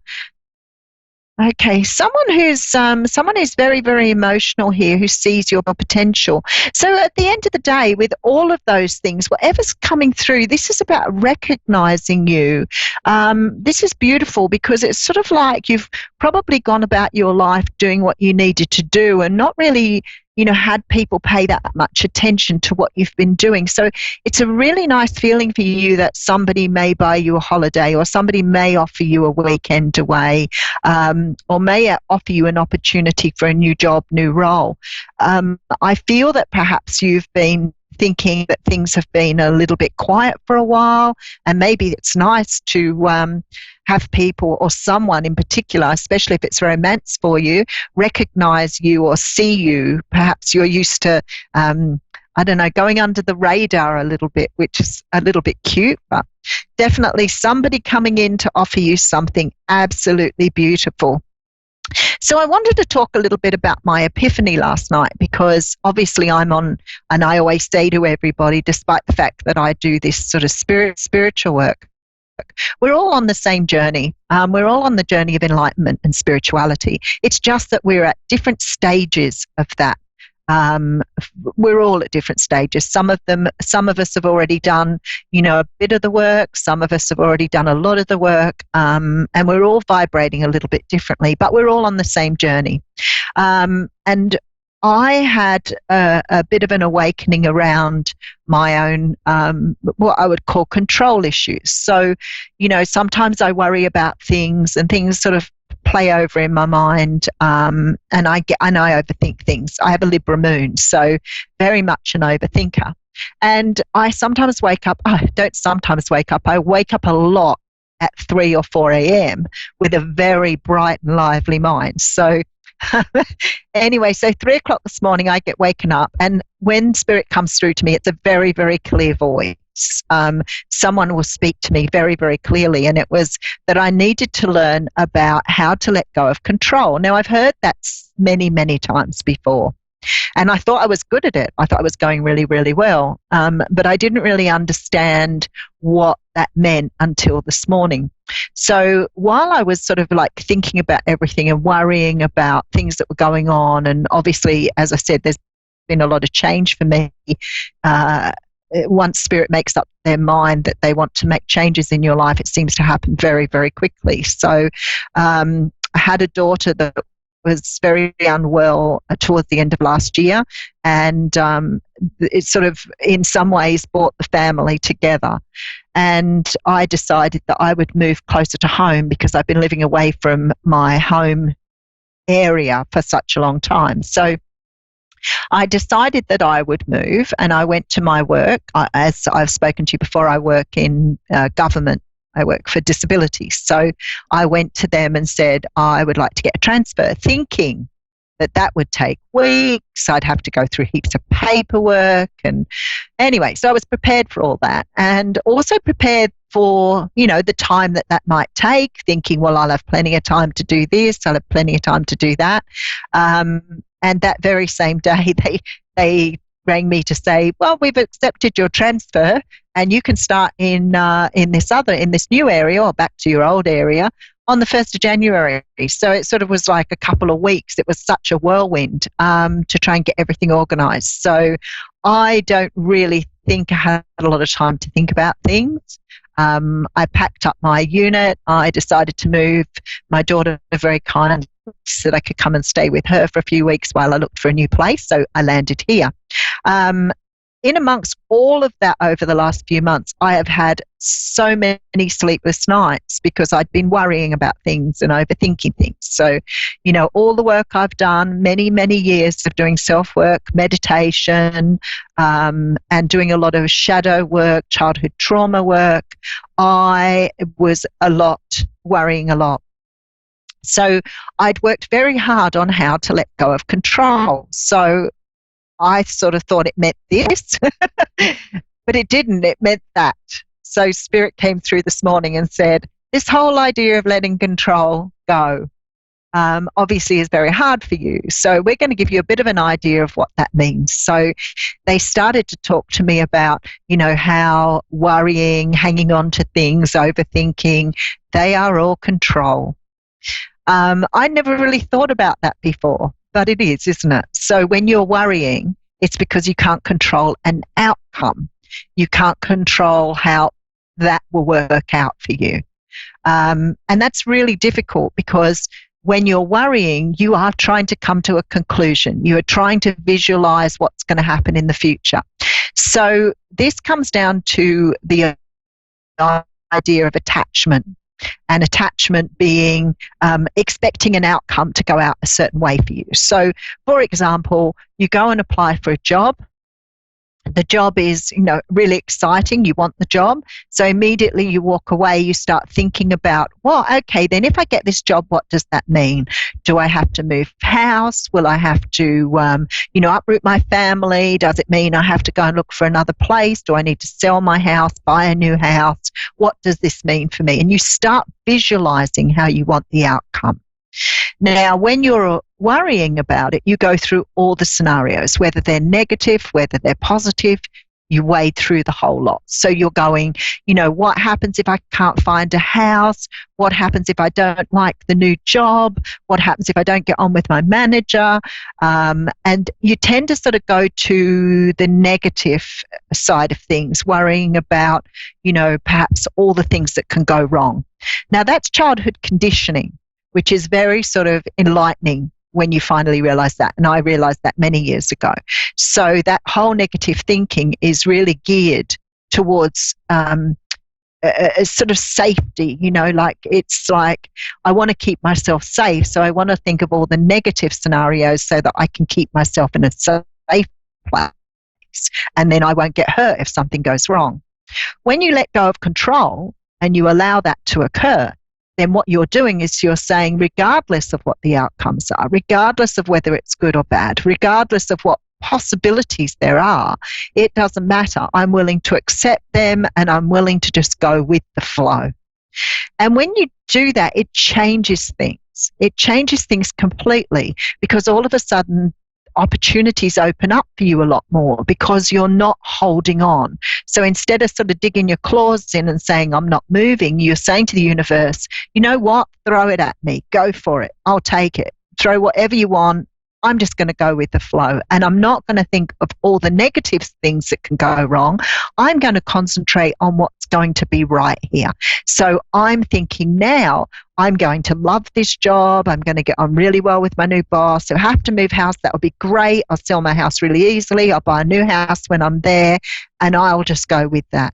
Okay, someone who's very, very emotional here, who sees your potential. So at the end of the day, with all of those things, whatever's coming through, this is about recognizing you. This is beautiful because it's sort of like you've probably gone about your life doing what you needed to do and not really, had people pay that much attention to what you've been doing. So it's a really nice feeling for you that somebody may buy you a holiday, or somebody may offer you a weekend away, or may offer you an opportunity for a new job, new role. I feel that perhaps you've been thinking that things have been a little bit quiet for a while, and maybe it's nice to have people, or someone in particular, especially if it's romance for you, recognize you or see you. Perhaps you're used to, going under the radar a little bit, which is a little bit cute, but definitely somebody coming in to offer you something absolutely beautiful. So I wanted to talk a little bit about my epiphany last night, because obviously I'm on, and I always say to everybody, despite the fact that I do this sort of spiritual work, we're all on the same journey. We're all on the journey of enlightenment and spirituality. It's just that we're at different stages of that. We're all at different stages. Some of us have already done, a bit of the work. Some of us have already done a lot of the work. And we're all vibrating a little bit differently, but we're all on the same journey. And I had a bit of an awakening around my own, what I would call control issues. So, sometimes I worry about things, and things sort of play over in my mind, and I overthink things. I have a Libra moon, so very much an overthinker. And I sometimes wake up, I wake up a lot at 3 or 4 a.m. with a very bright and lively mind. So anyway, so 3 o'clock this morning, I get waken up, and when spirit comes through to me, it's a very, very clear voice. Someone will speak to me very, very clearly, and it was that I needed to learn about how to let go of control. Now, I've heard that many, many times before, and I thought I was good at it. I thought I was going really, really well, but I didn't really understand what that meant until this morning. So while I was sort of like thinking about everything and worrying about things that were going on, and obviously, as I said, there's been a lot of change for me. Once spirit makes up their mind that they want to make changes in your life, it seems to happen very, very quickly. So I had a daughter that was very unwell towards the end of last year, and it sort of in some ways brought the family together. And I decided that I would move closer to home, because I've been living away from my home area for such a long time. So I decided that I would move, and I went to my work. As I've spoken to you before, I work in government. I work for disabilities. So I went to them and said, I would like to get a transfer, thinking that would take weeks. I'd have to go through heaps of paperwork. And anyway, so I was prepared for all that, and also prepared for, the time that might take, thinking, well, I'll have plenty of time to do this. I'll have plenty of time to do that. And that very same day, they rang me to say, well, we've accepted your transfer, and you can start in this new area, or back to your old area, on the 1st of January. So it sort of was like a couple of weeks. It was such a whirlwind to try and get everything organised. So I don't really think I had a lot of time to think about things. I packed up my unit. I decided to move. My daughter very kindly said I could come and stay with her for a few weeks while I looked for a new place. So I landed here. In amongst all of that, over the last few months, I have had so many sleepless nights, because I'd been worrying about things and overthinking things. So, all the work I've done, many, many years of doing self-work, meditation, and doing a lot of shadow work, childhood trauma work, I was worrying a lot. So I'd worked very hard on how to let go of control. So I sort of thought it meant this, but it didn't. It meant that. So Spirit came through this morning and said, this whole idea of letting control go, obviously is very hard for you. So we're going to give you a bit of an idea of what that means. So they started to talk to me about, how worrying, hanging on to things, overthinking, they are all control. I never really thought about that before, but it is, isn't it? So when you're worrying, it's because you can't control an outcome. You can't control how that will work out for you. And that's really difficult because when you're worrying, you are trying to come to a conclusion. You are trying to visualize what's going to happen in the future. So this comes down to the idea of attachment, and attachment being expecting an outcome to go out a certain way for you. So, for example, you go and apply for a job. The job is, really exciting. You want the job. So immediately you walk away, you start thinking about, well, okay, then if I get this job, what does that mean? Do I have to move house? Will I have to, uproot my family? Does it mean I have to go and look for another place? Do I need to sell my house, buy a new house? What does this mean for me? And you start visualizing how you want the outcome. Now, when you're worrying about it, you go through all the scenarios, whether they're negative, whether they're positive, you wade through the whole lot. So you're going, what happens if I can't find a house? What happens if I don't like the new job? What happens if I don't get on with my manager? And you tend to sort of go to the negative side of things, worrying about, perhaps all the things that can go wrong. Now, that's childhood conditioning, which is very sort of enlightening when you finally realize that. And I realized that many years ago. So that whole negative thinking is really geared towards a sort of safety, it's like I want to keep myself safe. So I want to think of all the negative scenarios so that I can keep myself in a safe place. And then I won't get hurt if something goes wrong. When you let go of control and you allow that to occur, then what you're doing is you're saying, regardless of what the outcomes are, regardless of whether it's good or bad, regardless of what possibilities there are, it doesn't matter. I'm willing to accept them and I'm willing to just go with the flow. And when you do that, it changes things. It changes things completely because all of a sudden opportunities open up for you a lot more because you're not holding on. So instead of sort of digging your claws in and saying, I'm not moving, you're saying to the universe, you know what? Throw it at me. Go for it. I'll take it. Throw whatever you want. I'm just going to go with the flow. And I'm not going to think of all the negative things that can go wrong. I'm going to concentrate on what's going to be right here. So I'm thinking now, I'm going to love this job. I'm going to get on really well with my new boss. So I have to move house. That would be great. I'll sell my house really easily. I'll buy a new house when I'm there. And I'll just go with that.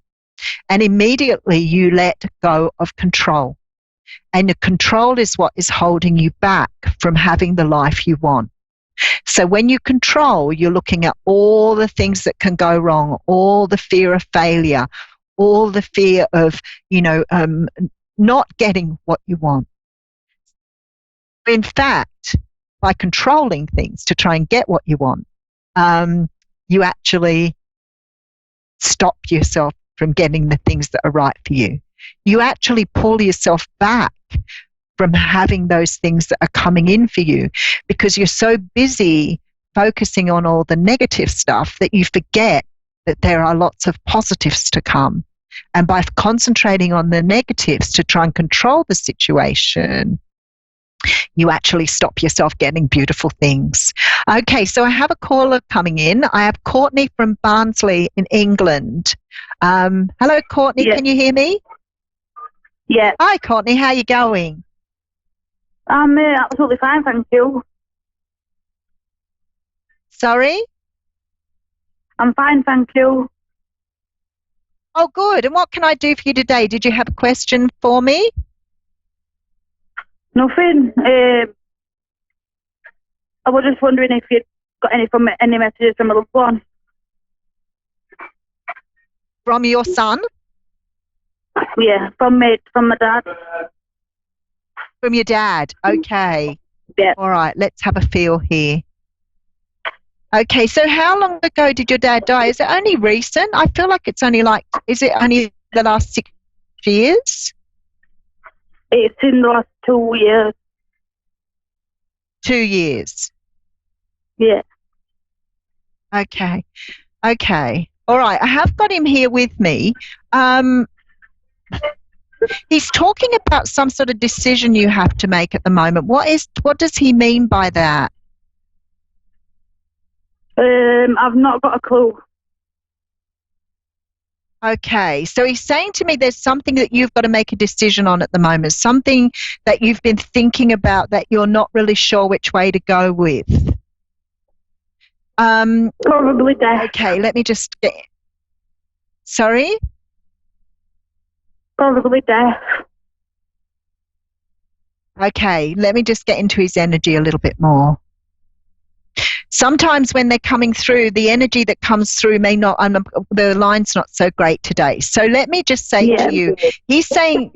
And immediately you let go of control. And the control is what is holding you back from having the life you want. So when you control, you're looking at all the things that can go wrong, all the fear of failure, all the fear of, not getting what you want. In fact, by controlling things to try and get what you want, you actually stop yourself from getting the things that are right for you. You actually pull yourself back from having those things that are coming in for you because you're so busy focusing on all the negative stuff that you forget that there are lots of positives to come. And by concentrating on the negatives to try and control the situation, you actually stop yourself getting beautiful things. Okay, so I have a caller coming in. I have Courtney from Barnsley in England. Hello, Courtney. Yeah. Can you hear me? Yeah. Hi, Courtney. How are you going? I'm absolutely fine, thank you. Sorry? I'm fine, thank you. Oh, good. And what can I do for you today? Did you have a question for me? Nothing. I was just wondering if you'd got any messages from a loved one. From your son? Yeah, from my dad. From your dad. Okay. Yeah. All right. Let's have a feel here. Okay. So how long ago did your dad die? Is it only recent? I feel like it's only is it only the last 6 years? It's in the last 2 years. 2 years. Yeah. Okay. Okay. All right. I have got him here with me. He's talking about some sort of decision you have to make at the moment. What does he mean by that? I've not got a clue. Okay, so he's saying to me there's something that you've got to make a decision on at the moment, something that you've been thinking about that you're not really sure which way to go with. Probably death. Okay, let me just get... Sorry? Probably death. Okay, let me just get into his energy a little bit more. Sometimes when they're coming through, the energy that comes through may not, the line's not so great today. So let me just say to you, he's saying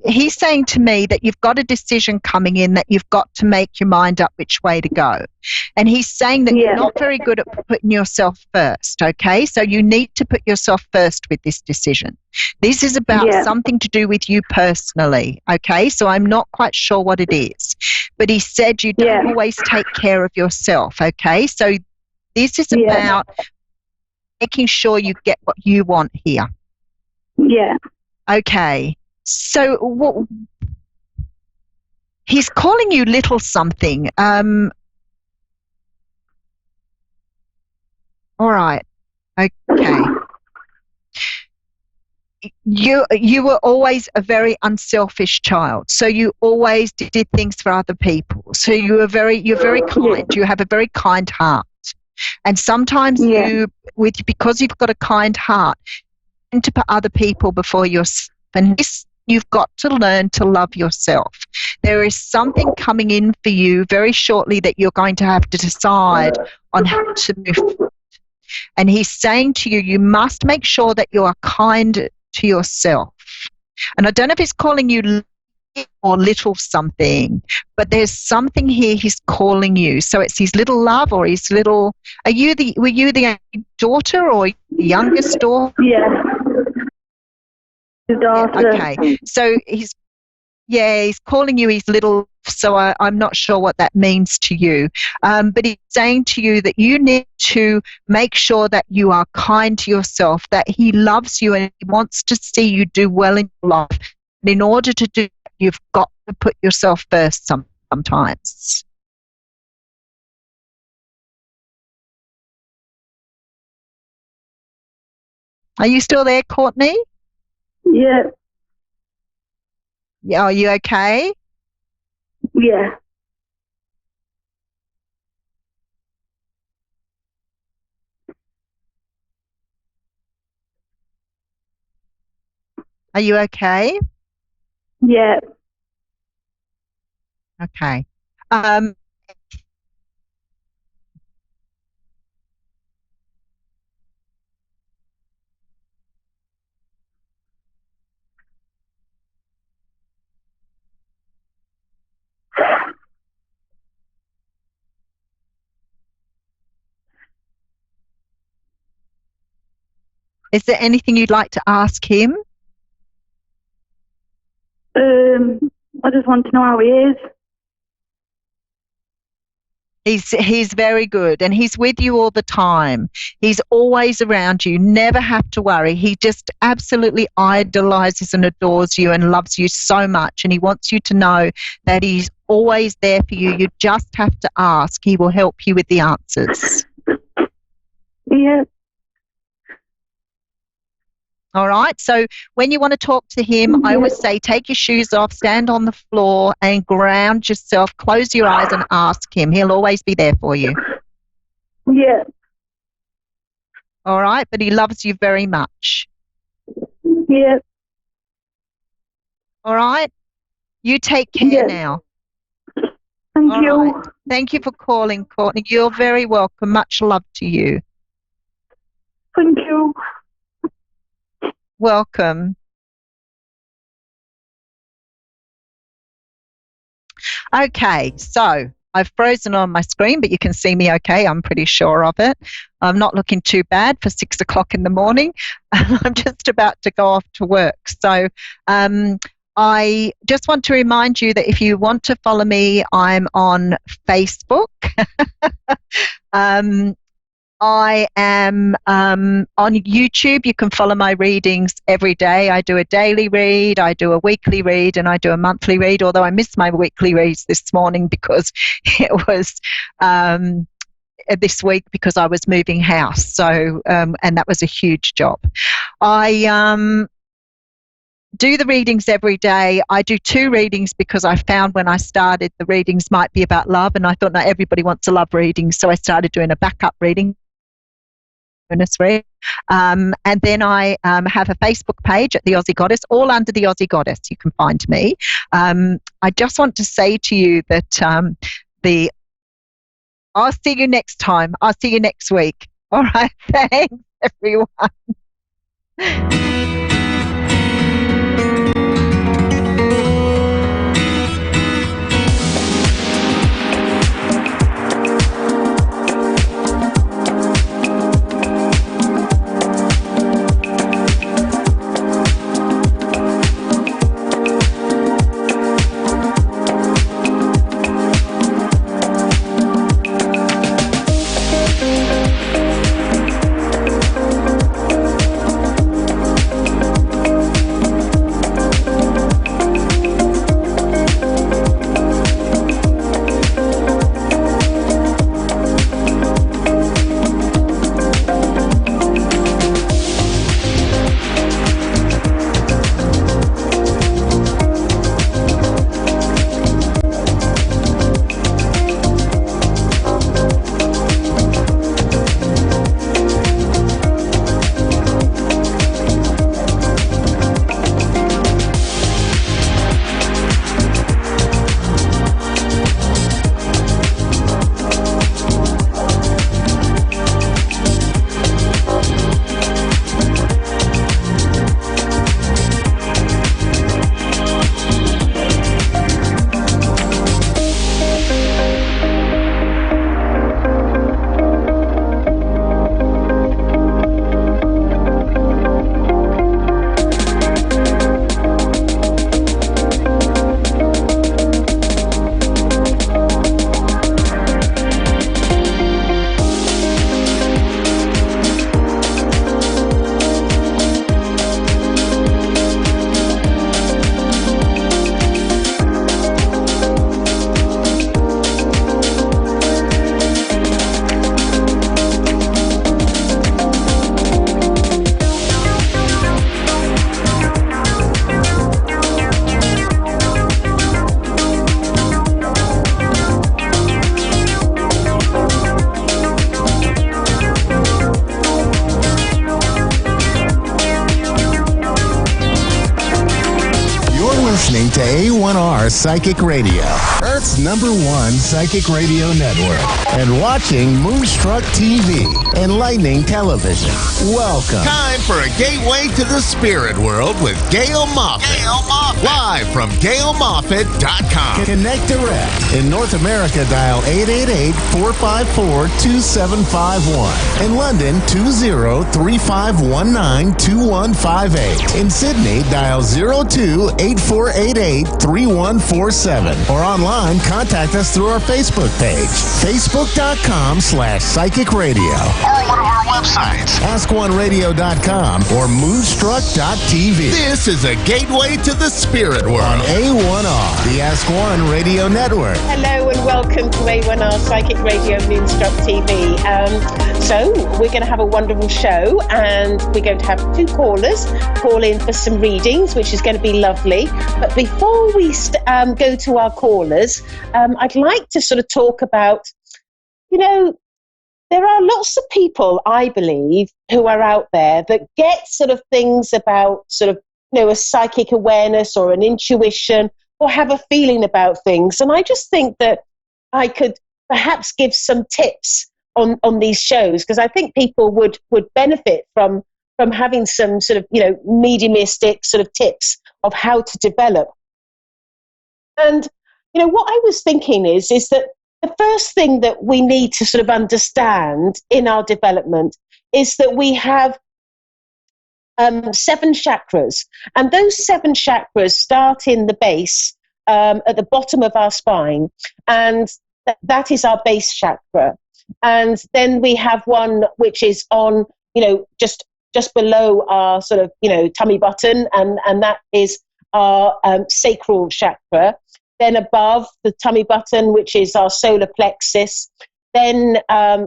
to me that you've got a decision coming in, that you've got to make your mind up which way to go. And he's saying that you're not very good at putting yourself first, okay? So you need to put yourself first with this decision. This is about something to do with you personally, okay? So I'm not quite sure what it is. But he said you don't always take care of yourself, okay? So this is about making sure you get what you want here. Yeah. Okay. So he's calling you little something. All right. Okay. You were always a very unselfish child, so you always did things for other people. So you're very kind. You have a very kind heart, and sometimes because you've got a kind heart, you tend to put other people before yourself. And this, you've got to learn to love yourself. There is something coming in for you very shortly that you're going to have to decide on how to move forward. And he's saying to you, you must make sure that you are kind to yourself. And I don't know if he's calling you or little something, but there's something here he's calling you. So it's his little love or his little... were you the daughter or the youngest daughter? Yeah. The daughter. Okay. So he's calling you his little... So I'm not sure what that means to you. But he's saying to you that you need to make sure that you are kind to yourself, that he loves you and he wants to see you do well in your life. And in order to do that, you've got to put yourself first sometimes. Are you still there, Courtney? Yeah. Yeah. Are you okay? Yeah. Are you okay? Yeah. Okay. Is there anything you'd like to ask him? I just want to know how he is. He's very good, and he's with you all the time. He's always around you. Never have to worry. He just absolutely idolizes and adores you and loves you so much, and he wants you to know that he's always there for you. You just have to ask. He will help you with the answers. Yeah. All right. So when you want to talk to him, I always say take your shoes off, stand on the floor and ground yourself, close your eyes and ask him. He'll always be there for you. Yeah. All right. But he loves you very much. Yeah. All right. You take care now. Thank you. Right. Thank you for calling, Courtney. You're very welcome. Much love to you. Thank you. Welcome. Okay, so I've frozen on my screen, but you can see me okay. I'm pretty sure of it. I'm not looking too bad for 6 o'clock in the morning. I'm just about to go off to work. So I just want to remind you that if you want to follow me, I'm on Facebook. I am on YouTube. You can follow my readings every day. I do a daily read, I do a weekly read, and I do a monthly read, although I missed my weekly reads this morning because it was this week because I was moving house. So, and that was a huge job. I do the readings every day. I do 2 readings because I found when I started the readings might be about love, and I thought not everybody wants a love reading, so I started doing a backup reading. And then I have a Facebook page at the Aussie Goddess, all under the Aussie Goddess. You can find me. I just want to say to you that I'll see you next time. I'll see you next week. All right. Thanks, everyone. listening to A1R Psychic Radio, Earth's #1 psychic radio network, and watching Moonstruck TV, Enlightening Television. Welcome. Time for a gateway to the spirit world with Gail Moffat. Live from GailMoffat.com. Connect direct. In North America, dial 888-454-2751. In London, 20-3519-2158. In Sydney, dial 02-8488-3147. Or online, contact us through our Facebook page, facebook.com/psychic radio. Or one of our websites, askoneradio.com or moonstruck.tv. This is a gateway to the spirit world. On A1R, the Ask One Radio Network. Hello and welcome to A1R Psychic Radio Moonstruck TV. So we're going to have a wonderful show, and we're going to have 2 callers call in for some readings, which is going to be lovely. But before we go to our callers, I'd like to sort of talk about, there are lots of people, I believe, who are out there that get sort of things about sort of, a psychic awareness or an intuition or have a feeling about things. And I just think that I could perhaps give some tips on these shows, because I think people would benefit from having some sort of, mediumistic sort of tips of how to develop. And, what I was thinking is that the first thing that we need to sort of understand in our development is that we have 7 chakras. And those 7 chakras start in the base, at the bottom of our spine. And that is our base chakra. And then we have one which is on, just below our sort of, tummy button. And that is our sacral chakra. Then above the tummy button, which is our solar plexus. Then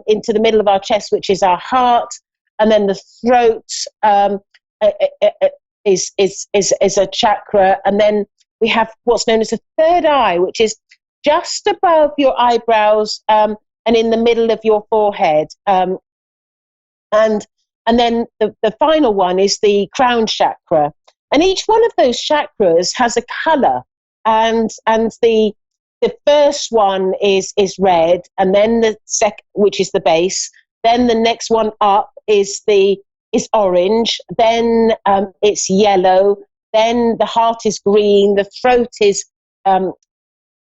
into the middle of our chest, which is our heart. And then the throat is a chakra. And then we have what's known as the third eye, which is just above your eyebrows and in the middle of your forehead. And then the final one is the crown chakra. And each one of those chakras has a color. And the first one is red, and then the second, which is the base. Then the next one up is orange. Then it's yellow. Then the heart is green. The throat is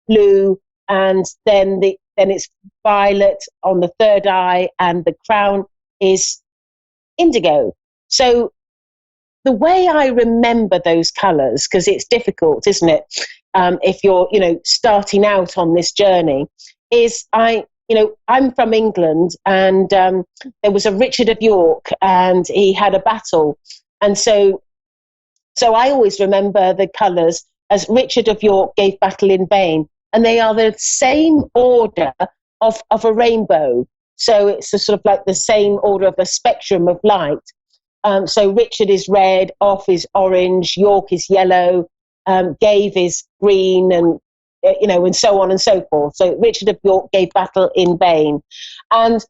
blue, and then it's violet on the third eye, and the crown is indigo. So the way I remember those colours, because it's difficult, isn't it? If you're, starting out on this journey, is I'm from England, and there was a Richard of York, and he had a battle. And so I always remember the colours as Richard of York gave battle in vain. And they are the same order of a rainbow. So it's a sort of like the same order of the spectrum of light. So Richard is red, Off is orange, York is yellow, gave is green, and and so on and so forth. So Richard of York gave battle in vain. And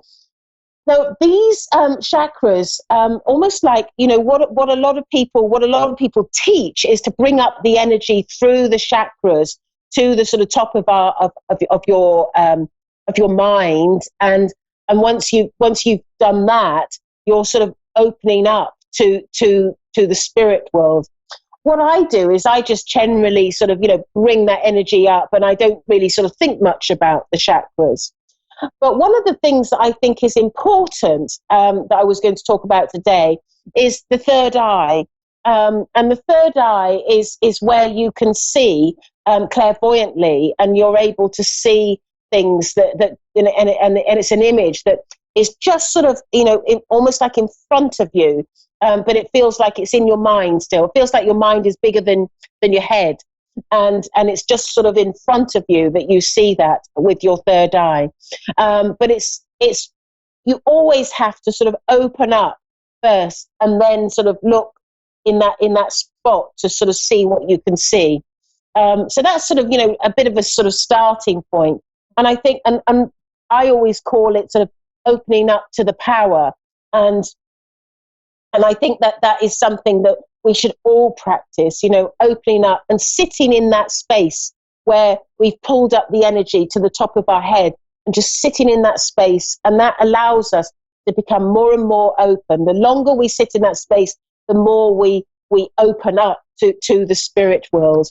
now these chakras, almost like what a lot of people teach is to bring up the energy through the chakras to the sort of top of your mind, and once you've done that, you're sort of opening up to the spirit world. What I do is I just generally sort of bring that energy up, and I don't really sort of think much about the chakras. But one of the things that I think is important that I was going to talk about today is the third eye. And the third eye is where you can see clairvoyantly, and you're able to see things that and it's an image that is just sort of almost like in front of you, but it feels like it's in your mind still. It feels like your mind is bigger than your head, and it's just sort of in front of you that you see that with your third eye. But it's you always have to sort of open up first, and then sort of look in that spot to sort of see what you can see. So that's sort of a bit of a sort of starting point. And I think and I always call it sort of opening up to the power, and I think that is something that we should all practice, opening up and sitting in that space where we've pulled up the energy to the top of our head, and just sitting in that space, and that allows us to become more and more open. The longer we sit in that space, the more we open up to the spirit world.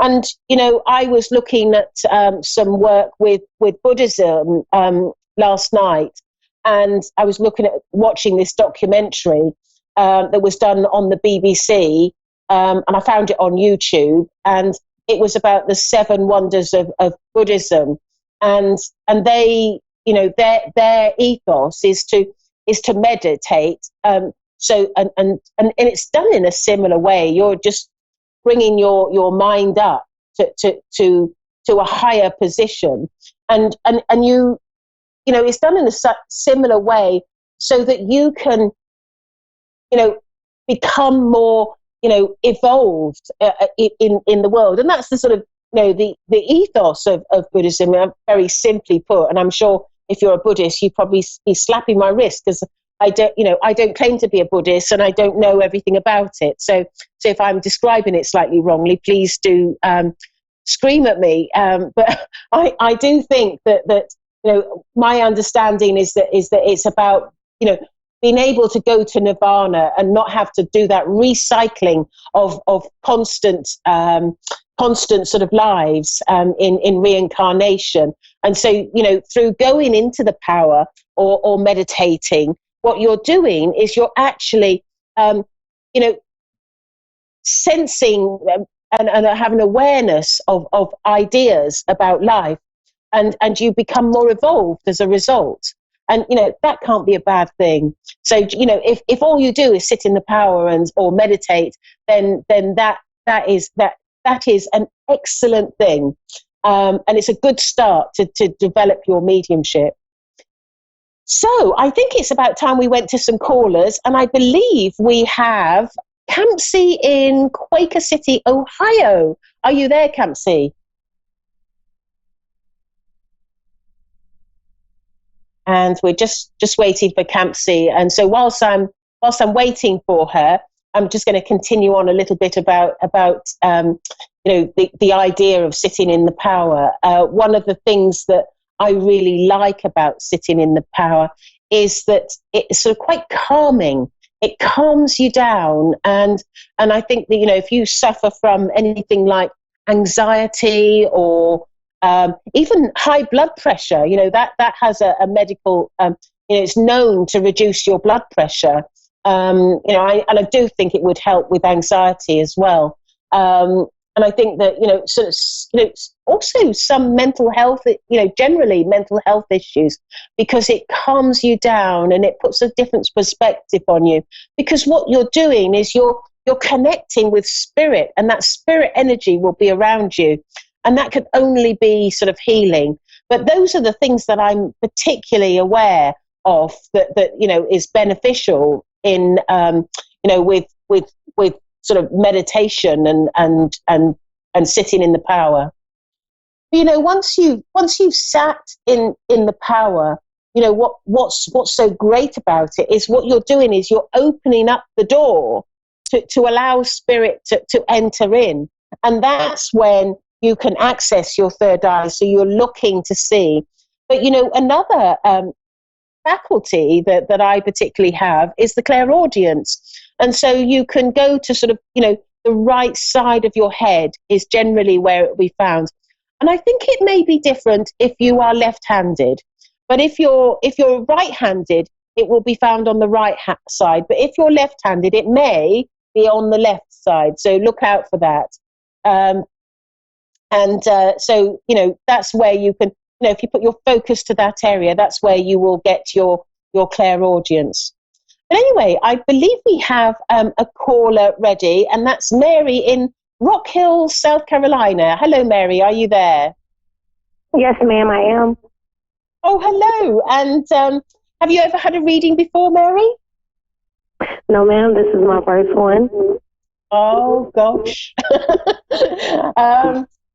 And I was looking at some work with Buddhism last night, and I was watching this documentary that was done on the BBC, and I found it on YouTube, and it was about the 7 wonders of Buddhism, and they their ethos is to meditate. So and it's done in a similar way. You're just bringing your mind up to a higher position, and you it's done in a similar way, so that you can become more evolved in the world. And that's the sort of the ethos of Buddhism, very simply put. And I'm sure if you're a Buddhist, you'd probably be slapping my wrist, because I don't claim to be a Buddhist, and I don't know everything about it. So if I'm describing it slightly wrongly, please do scream at me. But I do think that my understanding is that it's about being able to go to nirvana and not have to do that recycling of constant sort of lives in reincarnation. And so through going into the power or meditating, what you're doing is you're actually sensing and have an awareness of ideas about life, and you become more evolved as a result. And that can't be a bad thing. So if all you do is sit in the power or meditate, then that is an excellent thing, and it's a good start to develop your mediumship. So I think it's about time we went to some callers, and I believe we have Campsie in Quaker City, Ohio. Are you there, Campsie? And we're just waiting for Campsie. And so whilst I'm waiting for her, I'm just going to continue on a little bit about the idea of sitting in the power. One of the things that I really like about sitting in the power is that it's sort of quite calming. It calms you down, and I think that if you suffer from anything like anxiety or even high blood pressure, that has a medical, it's known to reduce your blood pressure. I do think it would help with anxiety as well. And I think that, also some mental health, generally mental health issues, because it calms you down and it puts a different perspective on you. Because what you're doing is you're connecting with spirit, and that spirit energy will be around you. And that could only be sort of healing. But those are the things that I'm particularly aware of that is beneficial in, with sort of meditation and sitting in the power. Once you've sat in the power, what's so great about it is what you're doing is you're opening up the door to allow spirit to enter in. And that's when you can access your third eye, so you're looking to see. But another faculty that I particularly have is the clairaudience. And so you can go to sort of, the right side of your head is generally where it will be found. And I think it may be different if you are left-handed. But if you're right-handed, it will be found on the right side. But if you're left-handed, it may be on the left side. So look out for that. So, that's where you can, if you put your focus to that area, that's where you will get your clairaudience. But anyway, I believe we have a caller ready, and that's Mary in Rock Hill, South Carolina. Hello, Mary. Are you there? Yes, ma'am, I am. Oh, hello. And have you ever had a reading before, Mary? No, ma'am. This is my first one. Oh, gosh.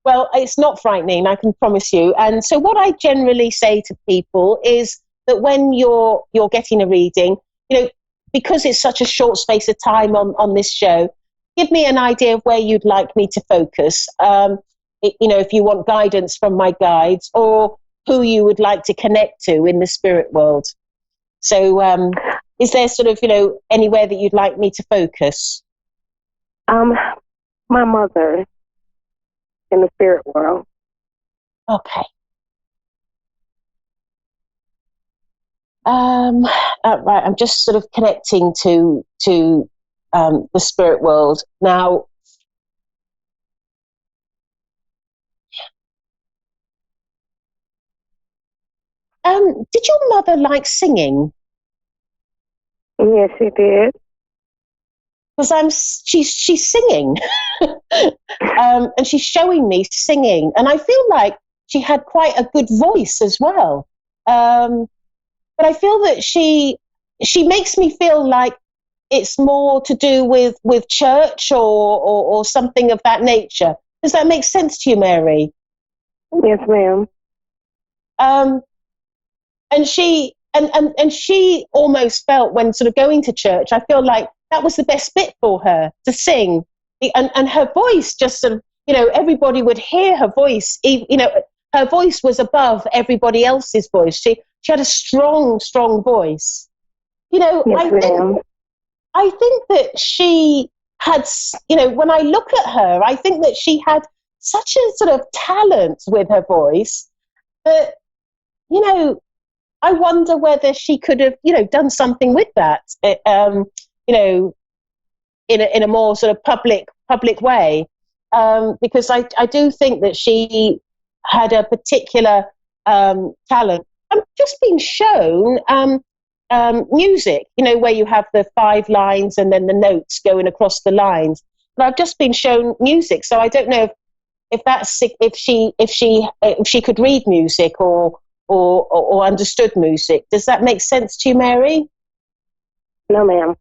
Well, it's not frightening, I can promise you. And so what I generally say to people is that when you're getting a reading, because it's such a short space of time on this show, give me an idea of where you'd like me to focus. If you want guidance from my guides, or who you would like to connect to in the spirit world. So is there sort of, anywhere that you'd like me to focus? My mother in the spirit world. Okay. Right, I'm just sort of connecting to the spirit world now. Did your mother like singing? Yes, she did. Because she's singing, and she's showing me singing, and I feel like she had quite a good voice as well. But I feel that she makes me feel like it's more to do with church or something of that nature. Does that make sense to you, Mary? Yes, ma'am. And she almost felt, when sort of going to church, I feel like that was the best bit for her, to sing. And her voice just sort of, everybody would hear her voice. Her voice was above everybody else's voice. She had a strong, strong voice. Yes, I think that she had, when I look at her, I think that she had such a sort of talent with her voice that, I wonder whether she could have, done something with that. in a more sort of public way, because I do think that she had a particular talent. I'm just being shown music, where you have the 5 lines and then the notes going across the lines. But I've just been shown music, so I don't know if she could read music or understood music. Does that make sense to you, Mary? No, ma'am.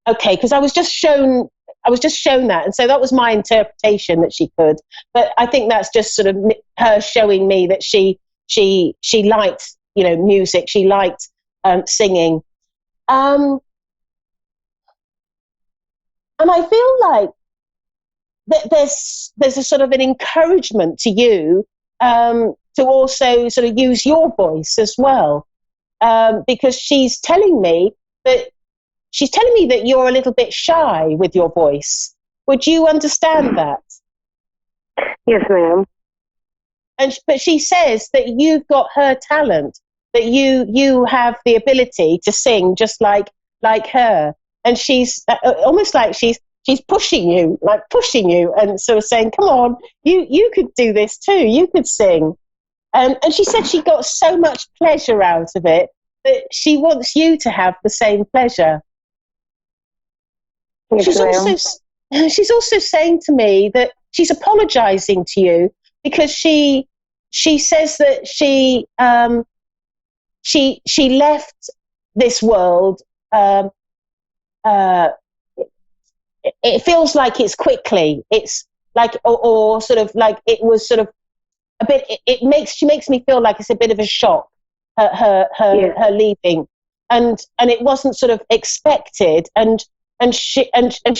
Okay, because I was just shown that, and so that was my interpretation that she could. But I think that's just sort of her showing me that she liked music. She liked singing, and I feel like there's a sort of an encouragement to you to also sort of use your voice as well, because she's telling me that you're a little bit shy with your voice. Would you understand that? Yes, ma'am. But she says that you've got her talent, that you have the ability to sing just like her, and she's almost like she's pushing you, and sort of saying, "Come on, you could do this too. You could sing." And she said she got so much pleasure out of it that she wants you to have the same pleasure. Yes, she's also saying to me that she's apologizing to you because she says that she left this world. It feels like it's quickly. It's like, or sort of like it was sort of a bit. She makes me feel like it's a bit of a shock. Her leaving, and it wasn't sort of expected, and she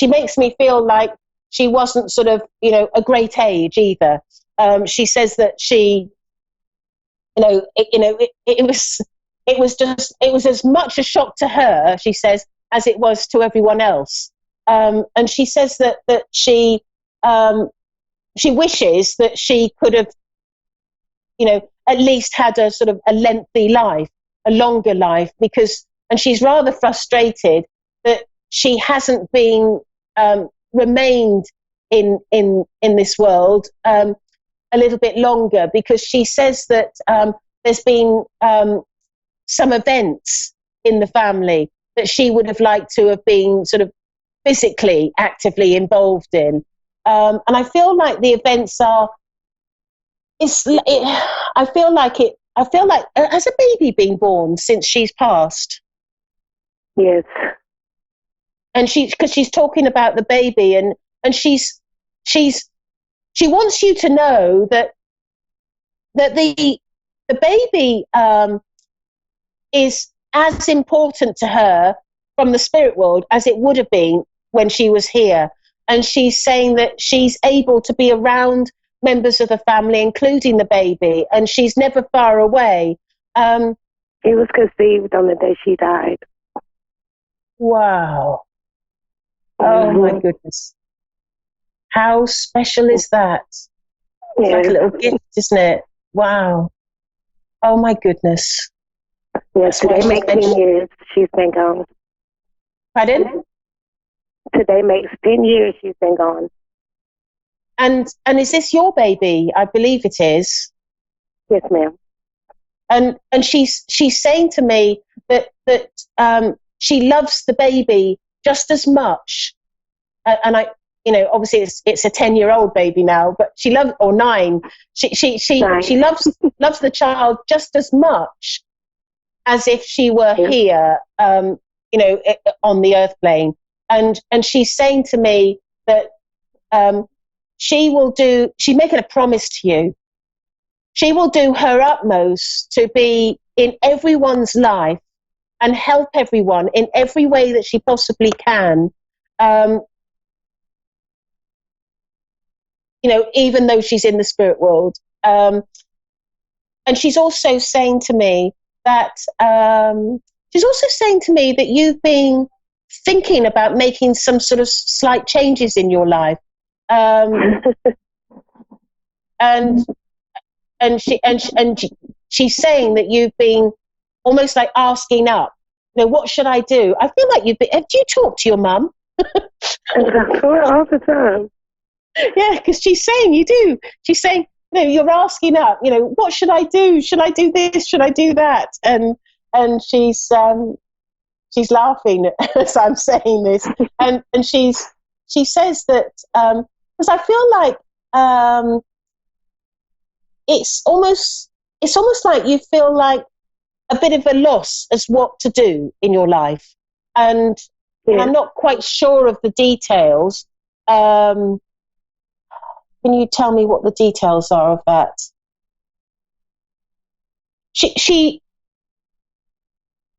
makes me feel like she wasn't sort of a great age either. She says that she, it was as much a shock to her, she says, as it was to everyone else. And she says that she wishes that she could have, at least had a sort of a lengthy life, a longer life, and she's rather frustrated that she hasn't been remained in this world a little bit longer, because she says that there's been some events in the family that she would have liked to have been sort of physically actively involved in, and I feel like the events are. I feel like has a baby been born since she's passed? Yes. And because she's talking about the baby, and she wants you to know that the baby is as important to her from the spirit world as it would have been when she was here. And she's saying that she's able to be around members of the family, including the baby, and she's never far away. It was conceived on the day she died. Wow. Oh my goodness. How special is that? It's like a little gift, isn't it? Wow. Oh my goodness. Yes, today makes 10 years she's been gone. Pardon? Today makes 10 years she's been gone. And is this your baby? I believe it is. Yes, ma'am. And she's saying to me that she loves the baby just as much. And I, obviously it's a 10-year-old baby now, but she loves, or 9. She loves the child just as much as if she were here, on the earth plane. And she's saying to me that she's making a promise to you. She will do her utmost to be in everyone's life and help everyone in every way that she possibly can. Even though she's in the spirit world. And she's also saying to me that you've been thinking about making some sort of slight changes in your life. And she's saying that you've been almost like asking up, what should I do? I feel like do you talk to your mum? And I do it all the time. Yeah, because she's saying you do. She's saying, you're asking up, what should I do? Should I do this? Should I do that? And she's laughing as I'm saying this. And she says that, because I feel like it's almost like you feel like a bit of a loss as what to do in your life. And I'm not quite sure of the details. Can you tell me what the details are of that?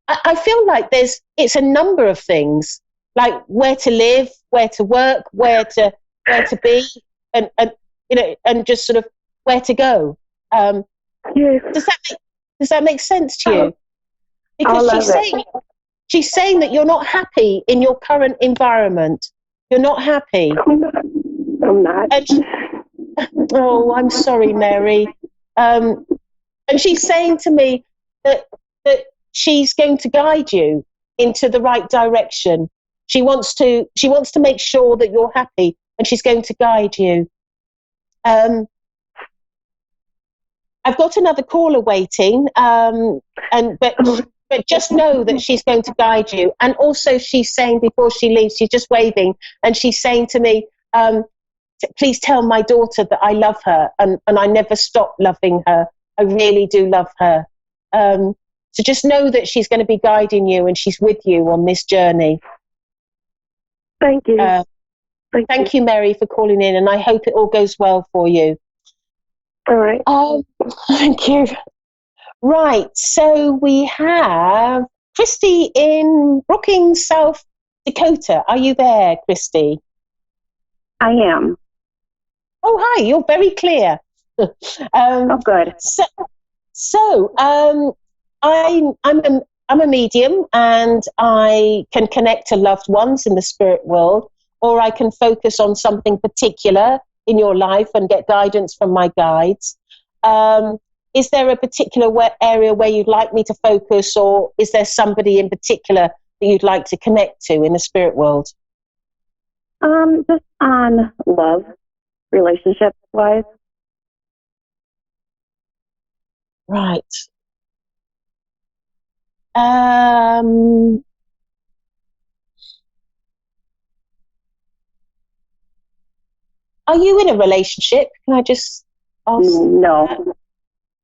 I feel like it's a number of things, like where to live, where to work, where to be, and just sort of where to go. Does that make sense to you? Because she's saying that you're not happy in your current environment. You're not happy. I'm not. Oh, I'm sorry, Mary. And she's saying to me that she's going to guide you into the right direction. She wants to make sure that you're happy, and she's going to guide you. I've got another caller waiting, but just know that she's going to guide you. And also, she's saying before she leaves, she's just waving, and she's saying to me, please tell my daughter that I love her, and I never stop loving her. I really do love her. So just know that she's going to be guiding you, and she's with you on this journey. Thank you. Thank you, Mary, for calling in, and I hope it all goes well for you. All right. Thank you. Right, so we have Christy in Brookings, South Dakota. Are you there, Christy? I am. Oh, hi, you're very clear. Oh, good. So I'm a medium, and I can connect to loved ones in the spirit world, or I can focus on something particular in your life and get guidance from my guides. Is there a particular area where you'd like me to focus, or is there somebody in particular that you'd like to connect to in the spirit world? Just on love, relationship-wise. Right. Are you in a relationship? Can I just ask? No.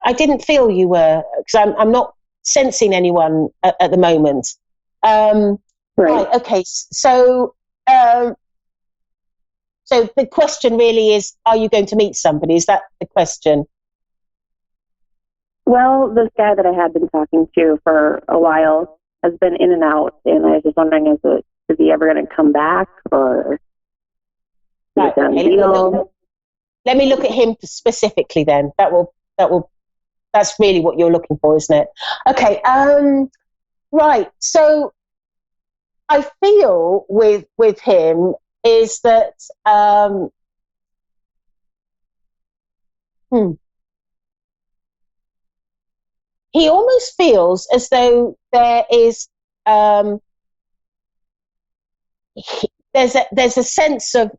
I didn't feel you were, because I'm not sensing anyone at the moment. Right. Okay. So the question really is, are you going to meet somebody? Is that the question? Well, this guy that I had been talking to for a while has been in and out, and I was just wondering, is he ever going to come back, or right, okay, let me look at him specifically then. That's really what you're looking for, isn't it? Okay. Right. So I feel with him is that he almost feels as though there is there's a sense of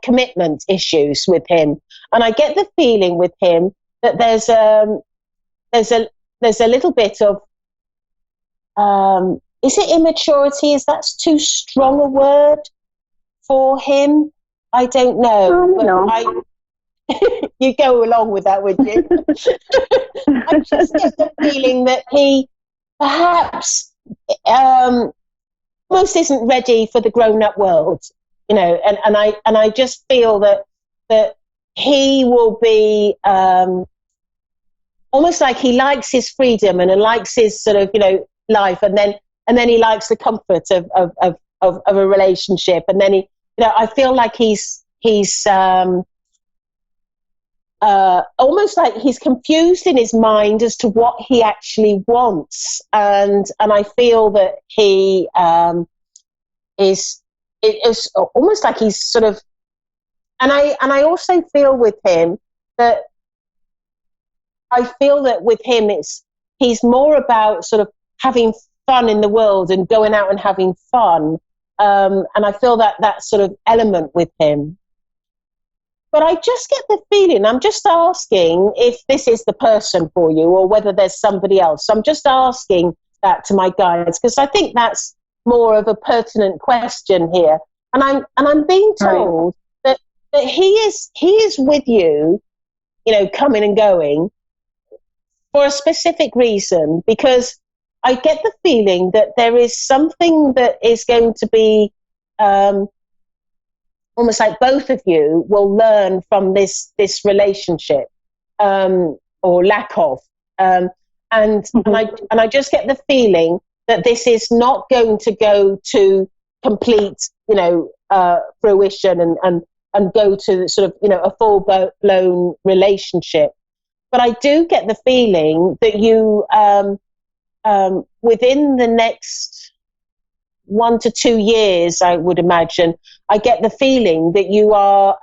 commitment issues with him, and I get the feeling with him that there's a little bit of is it immaturity? Is that too strong a word for him? I don't know. You go along with that, would you? I just get the feeling that he perhaps almost isn't ready for the grown-up world, and I just feel that he will be almost like he likes his freedom and likes his sort of life, and then he likes the comfort of a relationship, and then he I feel like he's almost like he's confused in his mind as to what he actually wants, and I feel that he is almost like he's sort of, and I also feel with him that with him he's more about sort of having fun in the world and going out and having fun, And I feel that sort of element with him. But I just get the feeling, I'm just asking if this is the person for you or whether there's somebody else. So I'm just asking that to my guides, because I think that's more of a pertinent question here. And I'm being told that he is with you, coming and going for a specific reason, because I get the feeling that there is something that is going to be almost like both of you will learn from this relationship, or lack of, and I just get the feeling that this is not going to go to complete, fruition and go to sort of, a full blown relationship. But I do get the feeling that you, within the next 1 to 2 years, I would imagine, I get the feeling that you are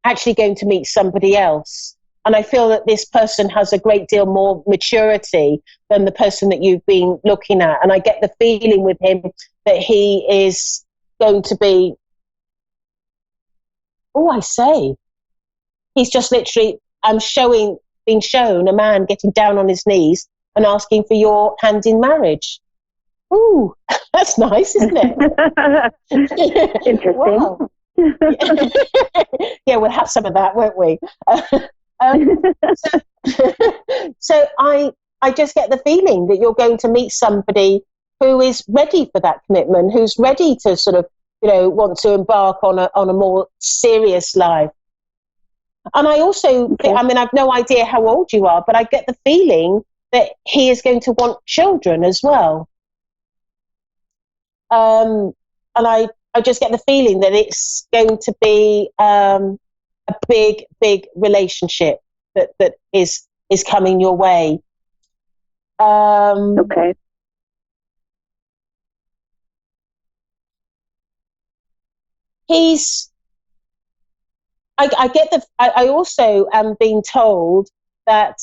actually going to meet somebody else. And I feel that this person has a great deal more maturity than the person that you've been looking at. And I get the feeling with him that he is going to be, he's just literally, being shown a man getting down on his knees and asking for your hand in marriage. Ooh, that's nice, isn't it? Interesting. Wow. Yeah, we'll have some of that, won't we? So I just get the feeling that you're going to meet somebody who is ready for that commitment, who's ready to sort of, want to embark on a more serious life. And I also, I've no idea how old you are, but I get the feeling that he is going to want children as well. And I just get the feeling that it's going to be a big relationship that is coming your way. Okay. I also am being told that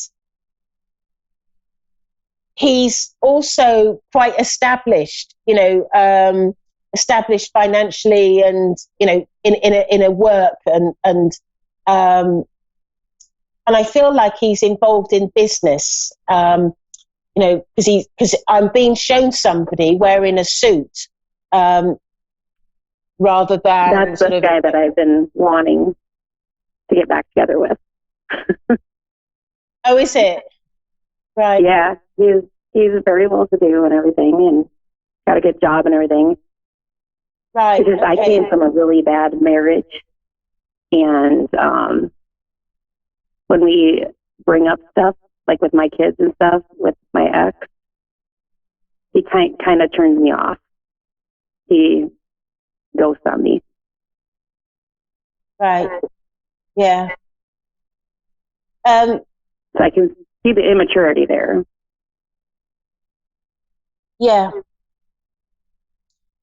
he's also quite established, established financially and, in a work and I feel like he's involved in business, because I'm being shown somebody wearing a suit, rather than that's the guy that I've been wanting to get back together with. Oh, is it? Right. Yeah, he's very well to do and everything, and got a good job and everything. Right. It's just, I came from a really bad marriage, and when we bring up stuff like with my kids and stuff with my ex, he kind of turns me off. He ghosts on me. Right. Yeah. So I can see the immaturity there. Yeah.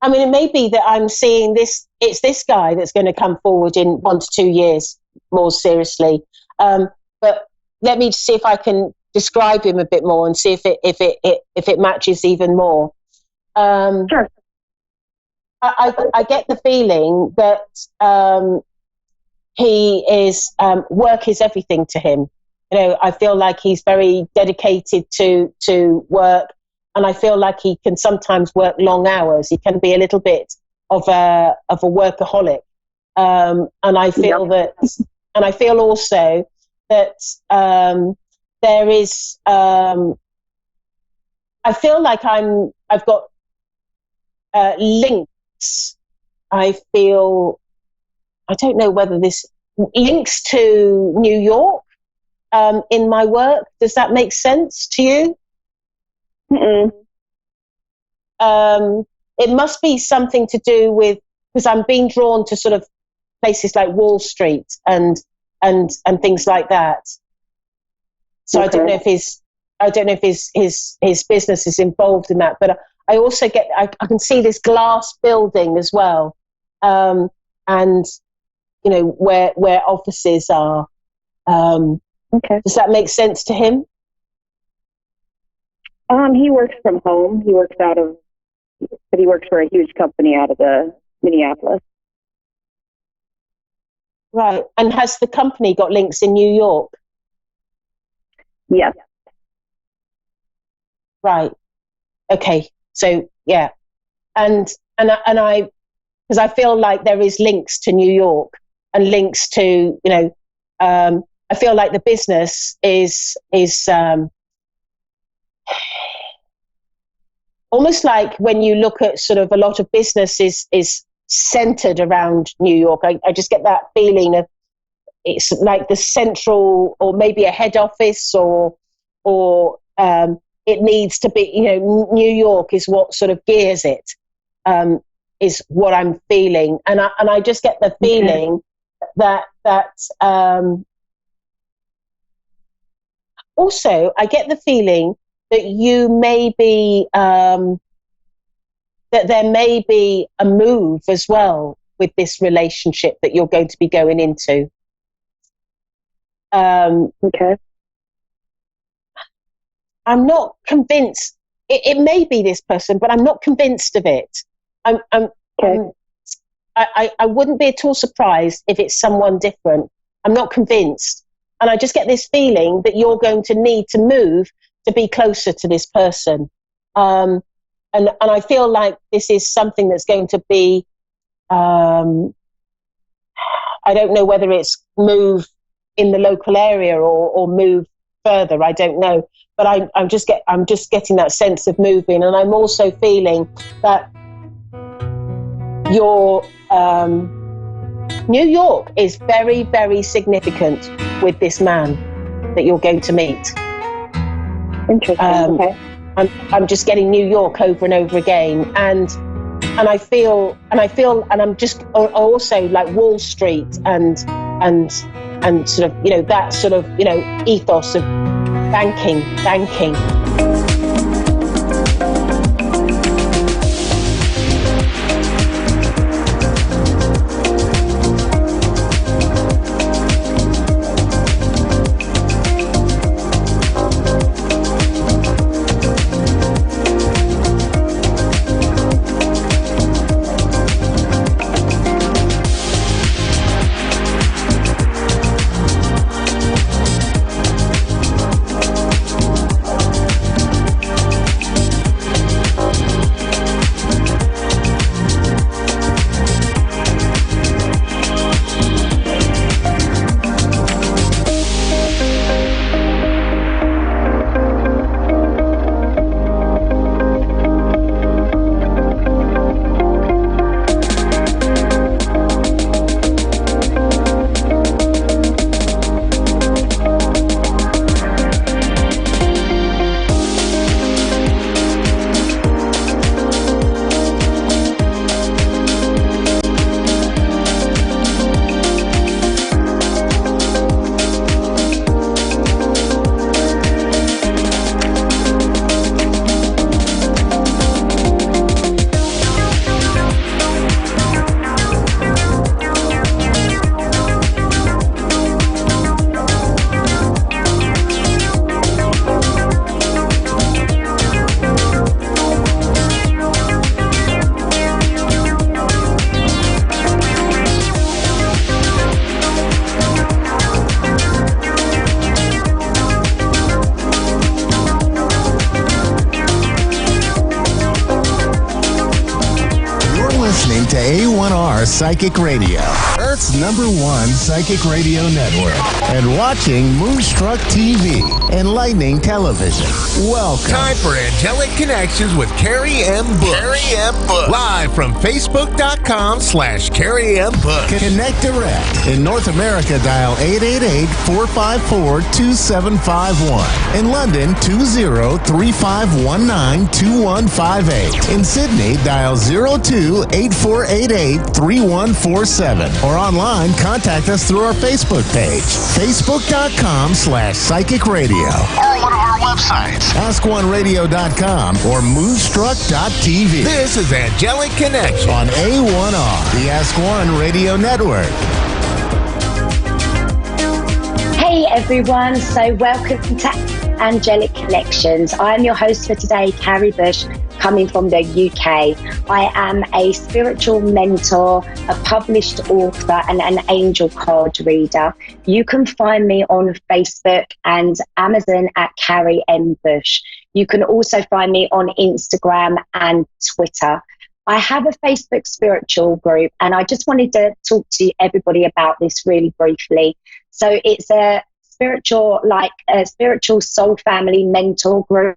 I mean, it may be that I'm seeing it's this guy that's going to come forward in 1 to 2 years more seriously. But let me see if I can describe him a bit more and see if it matches even more. Sure. I get the feeling that he is, work is everything to him. I feel like he's very dedicated to work, and I feel like he can sometimes work long hours. He can be a little bit of a workaholic, and I feel that, and I feel also that there is. I feel like I've got links. I feel, I don't know whether this links to New York in my work. Does that make sense to you? Mm-mm. It must be something to do with, because I'm being drawn to sort of places like Wall Street and things like that. So okay. I don't know if his business is involved in that, but I also get, I can see this glass building as well, and where offices are. Okay. Does that make sense to him? He works from home. He works out of But he works for a huge company out of Minneapolis. Right. And has the company got links in New York? Yes. Right. Okay. So yeah. And I, because I feel like there is links to New York and links to, you know, I feel like the business is almost like when you look at sort of a lot of business is centered around New York. I just get that feeling of it's like the central, or maybe a head office, or it needs to be, you know, New York is what sort of gears it, is what I'm feeling. And I just get the feeling that also I get the feeling that you may be, that there may be a move as well with this relationship that you're going to be going into. Okay. I'm not convinced. It may be this person, but I'm not convinced of it. I wouldn't be at all surprised if it's someone different. I'm not convinced. And I just get this feeling that you're going to need to move to be closer to this person. And I feel like this is something that's going to be, I don't know whether it's move in the local area or move further. I don't know. But I'm just getting that sense of moving. And I'm also feeling that your New York is very, very significant with this man that you're going to meet. Interesting. Okay. I'm just getting New York over and over again, and I feel, and I'm just also like Wall Street and sort of, you know, that sort of, you know, ethos of banking. To A1R Psychic Radio, Earth's #1 psychic radio network, and watching Moonstruck TV, Enlightening Television. Welcome. Time for Angelic Connections with Carrie M. Bush. Carrie M. Bush. Live from Facebook.com/Carrie M. Bush. Connect direct. In North America, dial 888-454-2751. In London, 20-3519-2158. In Sydney, dial 02-8488-3147. Or online, contact us through our Facebook page, Facebook.com/Psychic Radio. Or one of our websites, AskOneRadio.com or Moonstruck.tv. This is Angelic Connection on A1R, the Ask One Radio Network. Hey everyone, so welcome to Angelic Connections. I'm your host for today, Carrie Bush, coming from the UK. I am a spiritual mentor, a published author, and an angel card reader. You can find me on Facebook and Amazon at Carrie M. Bush. You can also find me on Instagram and Twitter. I have a Facebook spiritual group, and I just wanted to talk to everybody about this really briefly. So it's a spiritual soul family mentor group.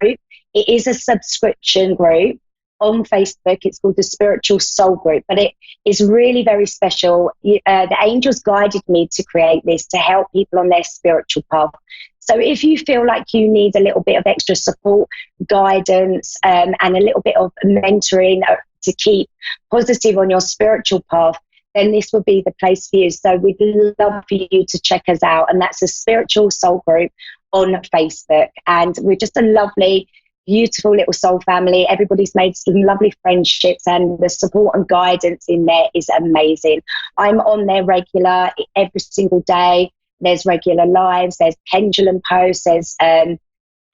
It is a subscription group on Facebook. It's called the Spiritual Soul Group, but it is really very special. The angels guided me to create this to help people on their spiritual path. So if you feel like you need a little bit of extra support, guidance, and a little bit of mentoring to keep positive on your spiritual path, then this would be the place for you. So we'd love for you to check us out. And that's a Spiritual Soul Group on Facebook. And we're just a lovely, beautiful little soul family. Everybody's made some lovely friendships, and the support and guidance in there is amazing. I'm on there regular every single day. There's regular lives, there's pendulum posts, there's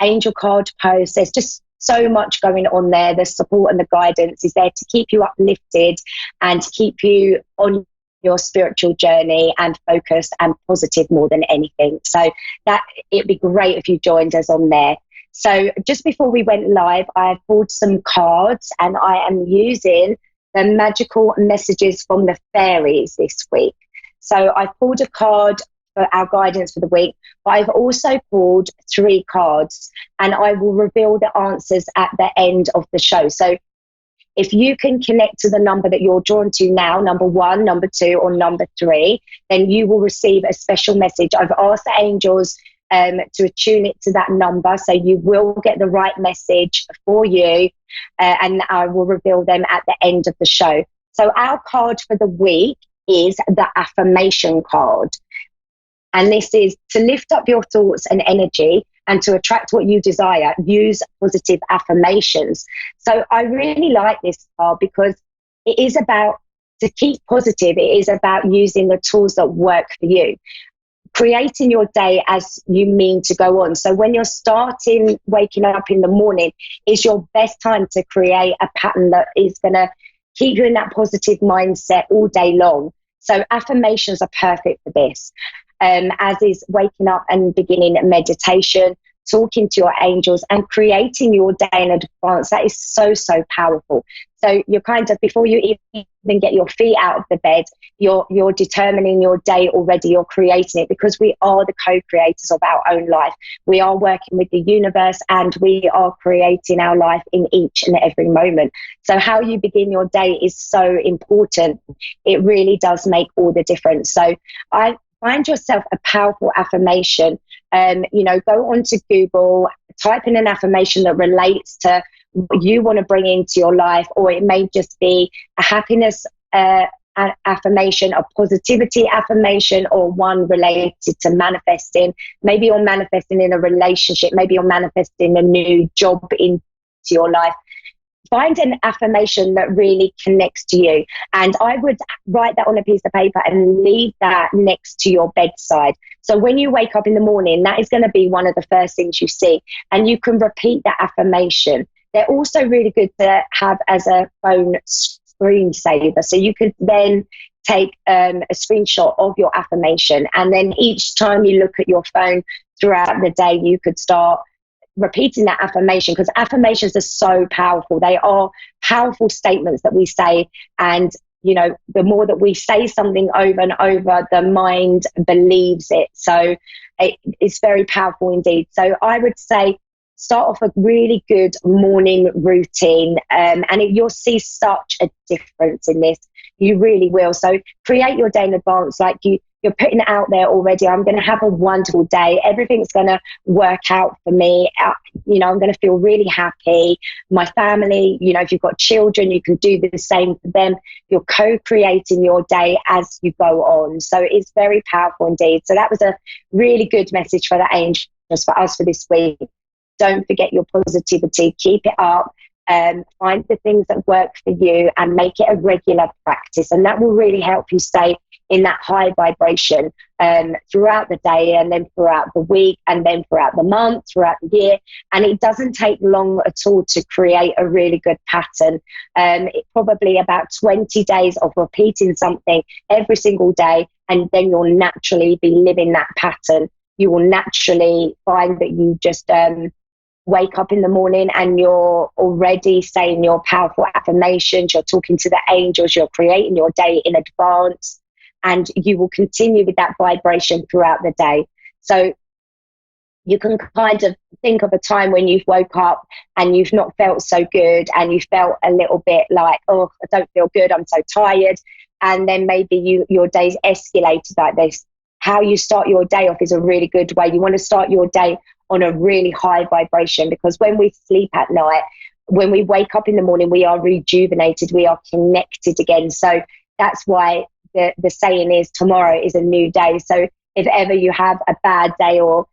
angel card posts. There's just so much going on there. The support and the guidance is there to keep you uplifted and to keep you on your spiritual journey and focused and positive more than anything. So that it'd be great if you joined us on there. So just before we went live, I pulled some cards, and I am using the magical messages from the fairies this week. So I pulled a card for our guidance for the week, but I've also pulled 3 cards, and I will reveal the answers at the end of the show. So if you can connect to the number that you're drawn to now, number 1, number 2, or number 3, then you will receive a special message. I've asked the angels to attune it to that number, so you will get the right message for you, and I will reveal them at the end of the show. So our card for the week is the affirmation card. And this is to lift up your thoughts and energy and to attract what you desire, use positive affirmations. So I really like this card because it is about to keep positive. It is about using the tools that work for you, creating your day as you mean to go on. So when you're waking up in the morning is your best time to create a pattern that is going to keep you in that positive mindset all day long. So affirmations are perfect for this. As is waking up and beginning meditation, talking to your angels, and creating your day in advance. That is so, so powerful. So you're kind of, before you even get your feet out of the bed, you're determining your day already. You're creating it, because we are the co-creators of our own life. We are working with the universe, and we are creating our life in each and every moment. So how you begin your day is so important. It really does make all the difference. So find yourself a powerful affirmation. Go onto Google, type in an affirmation that relates to what you want to bring into your life, or it may just be a happiness affirmation, a positivity affirmation, or one related to manifesting. Maybe you're manifesting in a relationship, maybe you're manifesting a new job into your life. Find an affirmation that really connects to you. And I would write that on a piece of paper and leave that next to your bedside. So when you wake up in the morning, that is going to be one of the first things you see. And you can repeat that affirmation. They're also really good to have as a phone screensaver. So you could then take a screenshot of your affirmation. And then each time you look at your phone throughout the day, you could start repeating that affirmation, because affirmations are so powerful. They are powerful statements that we say, and the more that we say something over and over, the mind believes it. So it's very powerful indeed. So I would say start off a really good morning routine, and you'll see such a difference in this. You really will. So create your day in advance, like you're putting it out there already. I'm going to have a wonderful day. Everything's going to work out for me. I'm going to feel really happy. My family, if you've got children, you can do the same for them. You're co-creating your day as you go on. So it's very powerful indeed. So that was a really good message for the angels, for us for this week. Don't forget your positivity. Keep it up. Find the things that work for you and make it a regular practice. And that will really help you stay in that high vibration throughout the day, and then throughout the week, and then throughout the month, throughout the year. And it doesn't take long at all to create a really good pattern. It's probably about 20 days of repeating something every single day, and then you'll naturally be living that pattern. You will naturally find that you just wake up in the morning and you're already saying your powerful affirmations, you're talking to the angels, you're creating your day in advance, and you will continue with that vibration throughout the day. So you can kind of think of a time when you've woke up and you've not felt so good, and you felt a little bit like, oh, I don't feel good, I'm so tired. And then maybe your day's escalated like this. How you start your day off is a really good way. You want to start your day on a really high vibration, because when we sleep at night, when we wake up in the morning, we are rejuvenated, we are connected again. So that's why the saying is tomorrow is a new day. So if ever you have a bad day, or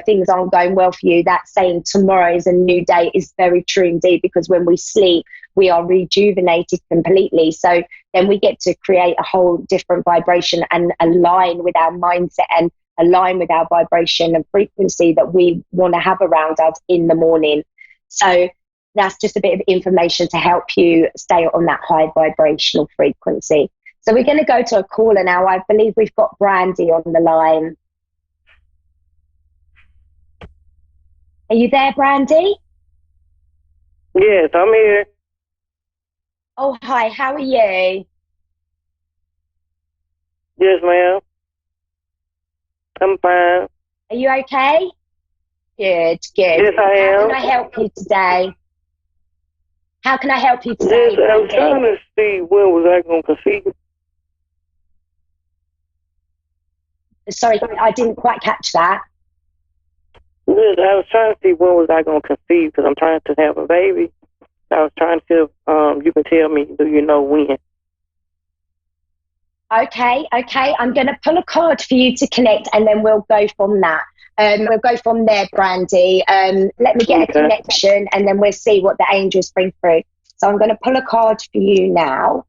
things aren't going well for you, that saying tomorrow is a new day is very true indeed, because when we sleep, we are rejuvenated completely. So then we get to create a whole different vibration and align with our mindset and align with our vibration and frequency that we want to have around us in the morning. So that's just a bit of information to help you stay on that high vibrational frequency. So we're going to go to a caller now. I believe we've got Brandy on the line. Are you there, Brandy? Yes, I'm here. Oh, hi. How are you? Yes, ma'am. I'm fine. Are you okay? Good. Yes, I am. How can I help you today? How can I help you today? Yes, I was trying to see when was I going to conceive. Sorry, I didn't quite catch that. Yes, I was trying to see when was I going to conceive, because I'm trying to have a baby. I was trying to see if you can tell me, do you know when? Okay. I'm going to pull a card for you to connect, and then we'll go from that. We'll go from there, Brandy. Let me get a connection, and then we'll see what the angels bring through. So I'm going to pull a card for you now.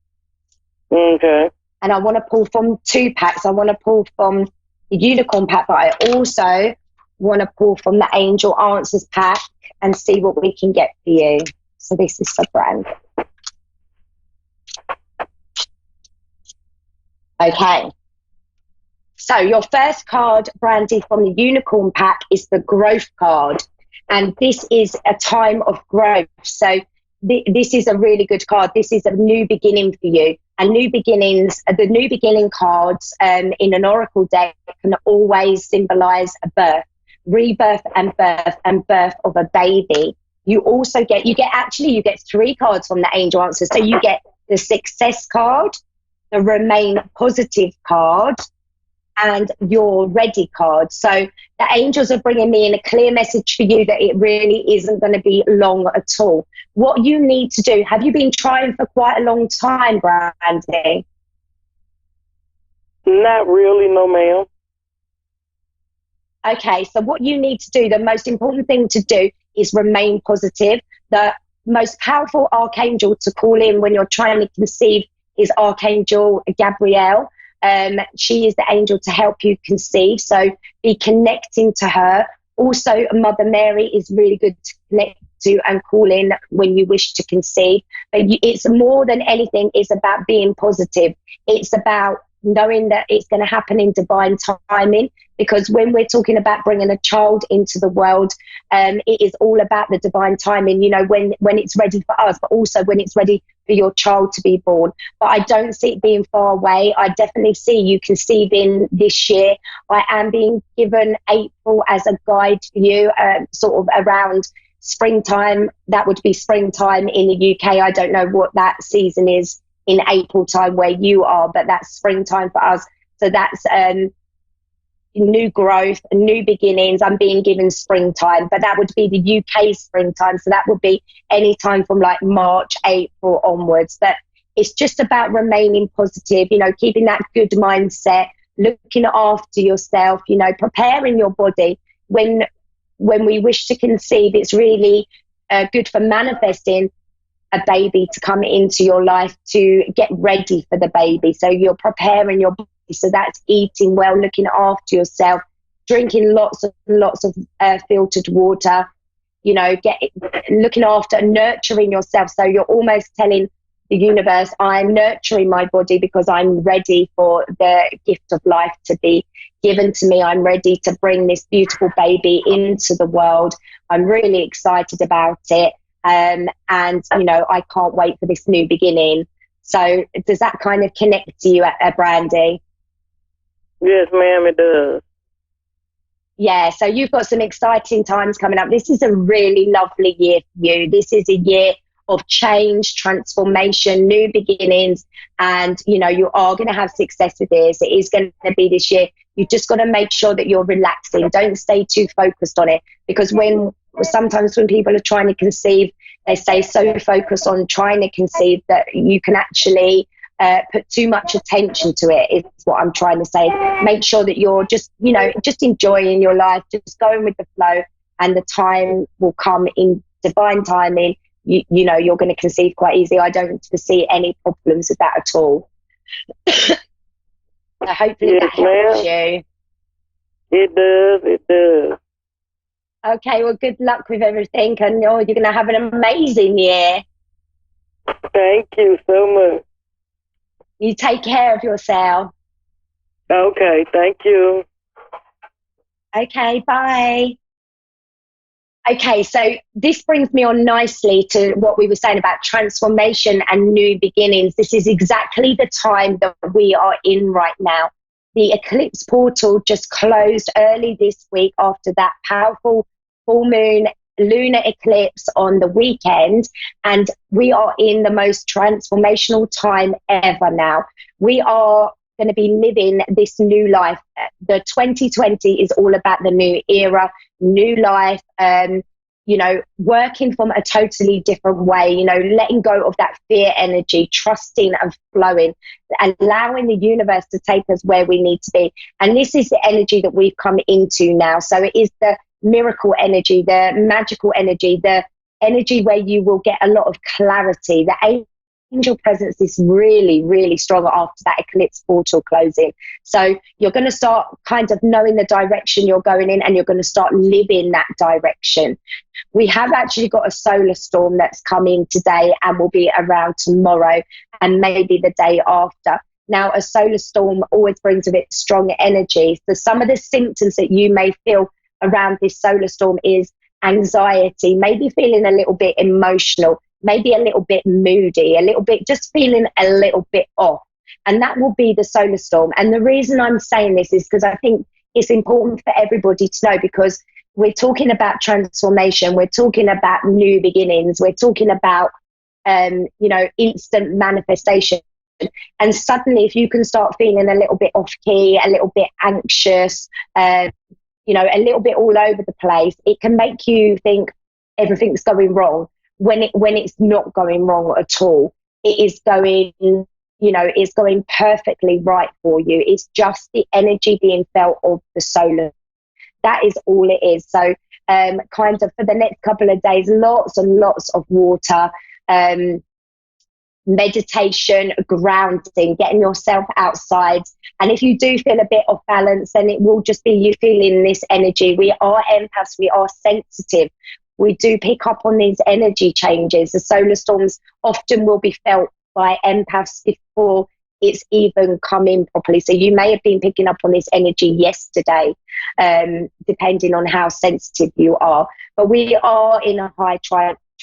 Okay. And I want to pull from 2 packs. I want to pull from the unicorn pack, but I also want to pull from the angel answers pack and see what we can get for you. So this is for Brandy. Okay. So your first card, Brandy, from the unicorn pack is the growth card. And this is a time of growth. So this is a really good card. This is a new beginning for you. And new beginnings, the new beginning cards in an oracle deck can always symbolize a birth, rebirth and birth of a baby. You also get 3 cards from the angel answers. So you get the success card, the remain positive card, and your ready card. So the angels are bringing me in a clear message for you that it really isn't going to be long at all. What you need to do, have you been trying for quite a long time, Brandy? Not really, no ma'am. Okay, so what you need to do, the most important thing to do is remain positive. The most powerful archangel to call in when you're trying to conceive is Archangel Gabrielle. She is the angel to help you conceive, so be connecting to her. Also, Mother Mary is really good to connect to and call in when you wish to conceive. But it's more than anything, it's about being positive. It's about knowing that it's going to happen in divine timing, because when we're talking about bringing a child into the world, it is all about the divine timing, when it's ready for us, but also when it's ready for your child to be born. But I don't see it being far away. I definitely see you conceiving this year. I am being given April as a guide for you, sort of around springtime. That would be springtime in the UK. I don't know what that season is in April time where you are, but that's springtime for us. So that's new growth, new beginnings. I'm being given springtime, but that would be the UK springtime. So that would be any time from like March, April onwards. But it's just about remaining positive, keeping that good mindset, looking after yourself, preparing your body. When we wish to conceive, it's really good for manifesting a baby to come into your life, to get ready for the baby. So you're preparing your So that's eating well, looking after yourself, drinking lots and lots of filtered water, you know, looking after and nurturing yourself. So you're almost telling the universe, I'm nurturing my body because I'm ready for the gift of life to be given to me. I'm ready to bring this beautiful baby into the world. I'm really excited about it. And, you know, I can't wait for this new beginning. So does that kind of connect to you, Brandy? Yes, ma'am, it does. Yeah, so you've got some exciting times coming up. This is a really lovely year for you. This is a year of change, transformation, new beginnings, and you know you are going to have success with this. It is going to be this year. You've just got to make sure that you're relaxing. Don't stay too focused on it, because sometimes when people are trying to conceive, they stay so focused on trying to conceive that you can actually put too much attention to it, is what I'm trying to say. Make sure that you're just, you know, just enjoying your life, just going with the flow, and the time will come in divine timing. You know, you're going to conceive quite easily. I don't foresee any problems with that at all. So hopefully that helps you. It does, it does. Okay, well, good luck with everything, and you're going to have an amazing year. Thank you so much. You take care of yourself. Okay, thank you. Okay, bye. Okay, so this brings me on nicely to what we were saying about transformation and new beginnings. This is exactly the time that we are in right now. The eclipse portal just closed early this week after that powerful full moon lunar eclipse on the weekend, and we are in the most transformational time ever now. We are going to be living this new life. The 2020 is all about the new era, new life, you know, working from a totally different way, you know, letting go of that fear energy, trusting and flowing, allowing the universe to take us where we need to be. And this is the energy that we've come into now. So it is the miracle energy, the magical energy, the energy where you will get a lot of clarity. The angel presence is really, really strong after that eclipse portal closing. So you're going to start kind of knowing the direction you're going in, and you're going to start living that direction. We have actually got a solar storm that's coming today and will be around tomorrow and maybe the day after. Now, a solar storm always brings with it strong energy. So some of the symptoms that you may feel around this solar storm is anxiety, maybe feeling a little bit emotional, maybe a little bit moody, a little bit just feeling a little bit off. And that will be the solar storm. And the reason I'm saying this is because I think it's important for everybody to know, because we're talking about transformation, we're talking about new beginnings, we're talking about, you know, instant manifestation. And suddenly, if you can start feeling a little bit off key, a little bit anxious, you know, a little bit all over the place, it can make you think everything's going wrong when it's not going wrong at all. It is going, you know, it's going perfectly right for you. It's just the energy being felt of the solar. That is all it is. So kind of for the next couple of days, lots and lots of water, meditation, grounding, getting yourself outside. And if you do feel a bit off balance, then it will just be you feeling this energy. We are empaths, we are sensitive. We do pick up on these energy changes. The solar storms often will be felt by empaths before it's even come in properly. So you may have been picking up on this energy yesterday, depending on how sensitive you are. But we are in a high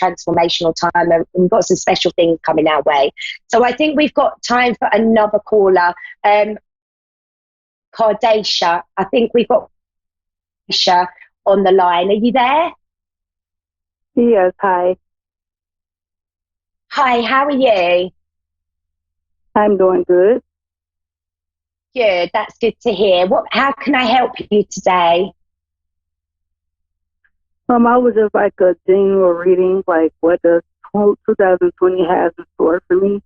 transformational time, and we've got some special things coming our way. So I think we've got time for another caller. Cardasha, I think we've got Cardasha on the line. Are you there? Yes, hi. Hi, how are you? I'm doing good. Good, that's good to hear. How can I help you today? I was just like a general reading, like what does 2020 has in store for me?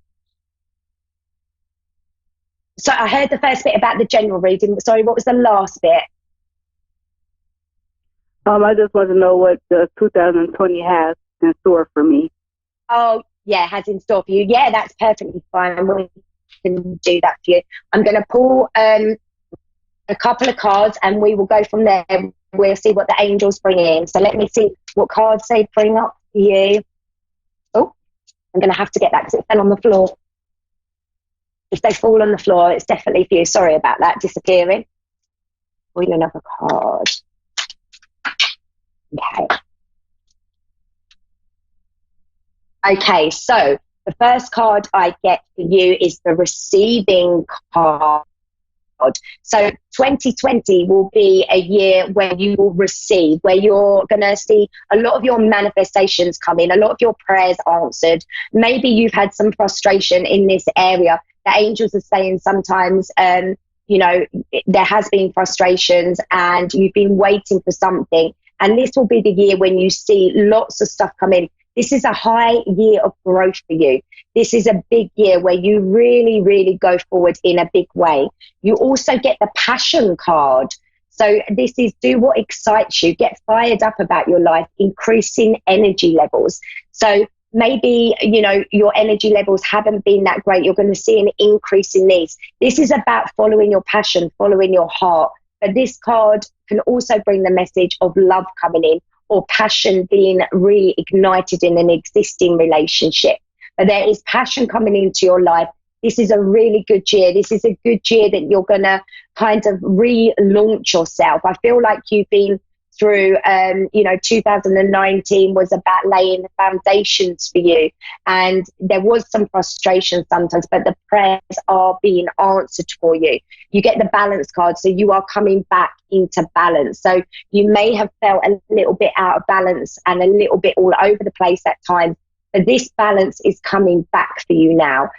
So I heard the first bit about the general reading. Sorry, what was the last bit? I just want to know what the 2020 has in store for me. Oh, yeah, has in store for you. Yeah, that's perfectly fine. can do that for you. I'm going to pull a couple of cards and we will go from there. We'll see what the angels bring in. So let me see what cards they bring up for you. Oh, I'm going to have to get that because it fell on the floor. If they fall on the floor, it's definitely for you. Sorry about that, disappearing. Pull another card. Okay. Okay, so the first card I get for you is the receiving card. So 2020 will be a year where you will receive, where you're going to see a lot of your manifestations come in, a lot of your prayers answered. Maybe you've had some frustration in this area. The angels are saying sometimes, you know, there has been frustrations and you've been waiting for something. And this will be the year when you see lots of stuff come in. This is a high year of growth for you. This is a big year where you really, really go forward in a big way. You also get the passion card. So this is do what excites you, get fired up about your life, increasing energy levels. So maybe, you know, your energy levels haven't been that great. You're going to see an increase in these. This is about following your passion, following your heart. But this card can also bring the message of love coming in, or passion being reignited in an existing relationship. But there is passion coming into your life. This is a really good year. This is a good year that you're going to kind of relaunch yourself. I feel like you've been through, 2019 was about laying the foundations for you. And there was some frustration sometimes, but the prayers are being answered for you. You get the balance card, so you are coming back into balance. So you may have felt a little bit out of balance and a little bit all over the place at times, but this balance is coming back for you now.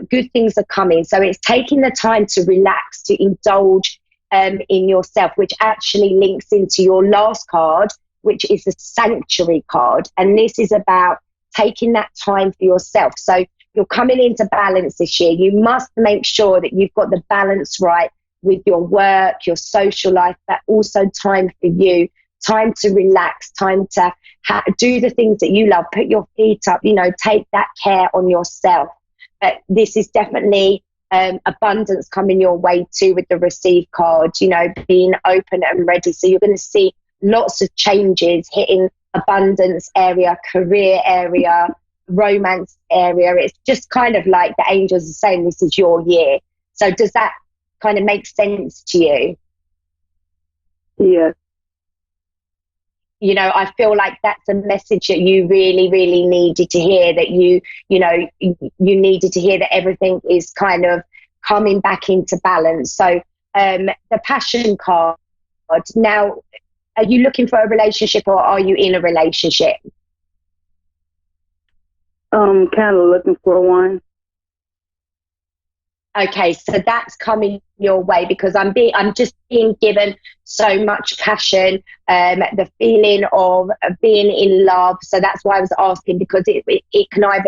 Good things are coming. So it's taking the time to relax, to indulge in yourself, which actually links into your last card, which is the sanctuary card. And this is about taking that time for yourself. So you're coming into balance this year. You must make sure that you've got the balance right with your work, your social life, but also time for you, time to relax, time to do the things that you love, put your feet up, take that care on yourself. But this is definitely abundance coming your way too with the receive card, being open and ready. So you're going to see lots of changes hitting abundance area, career area, romance area. It's just kind of like the angels are saying this is your year. So does that kind of make sense to you? Yes. I feel like that's a message that you really, really needed to hear, that you needed to hear that everything is kind of coming back into balance. So the passion card, now, are you looking for a relationship or are you in a relationship? Kind of looking for one. Okay, so that's coming your way because I'm just being given so much passion, the feeling of being in love. So that's why I was asking, because it can either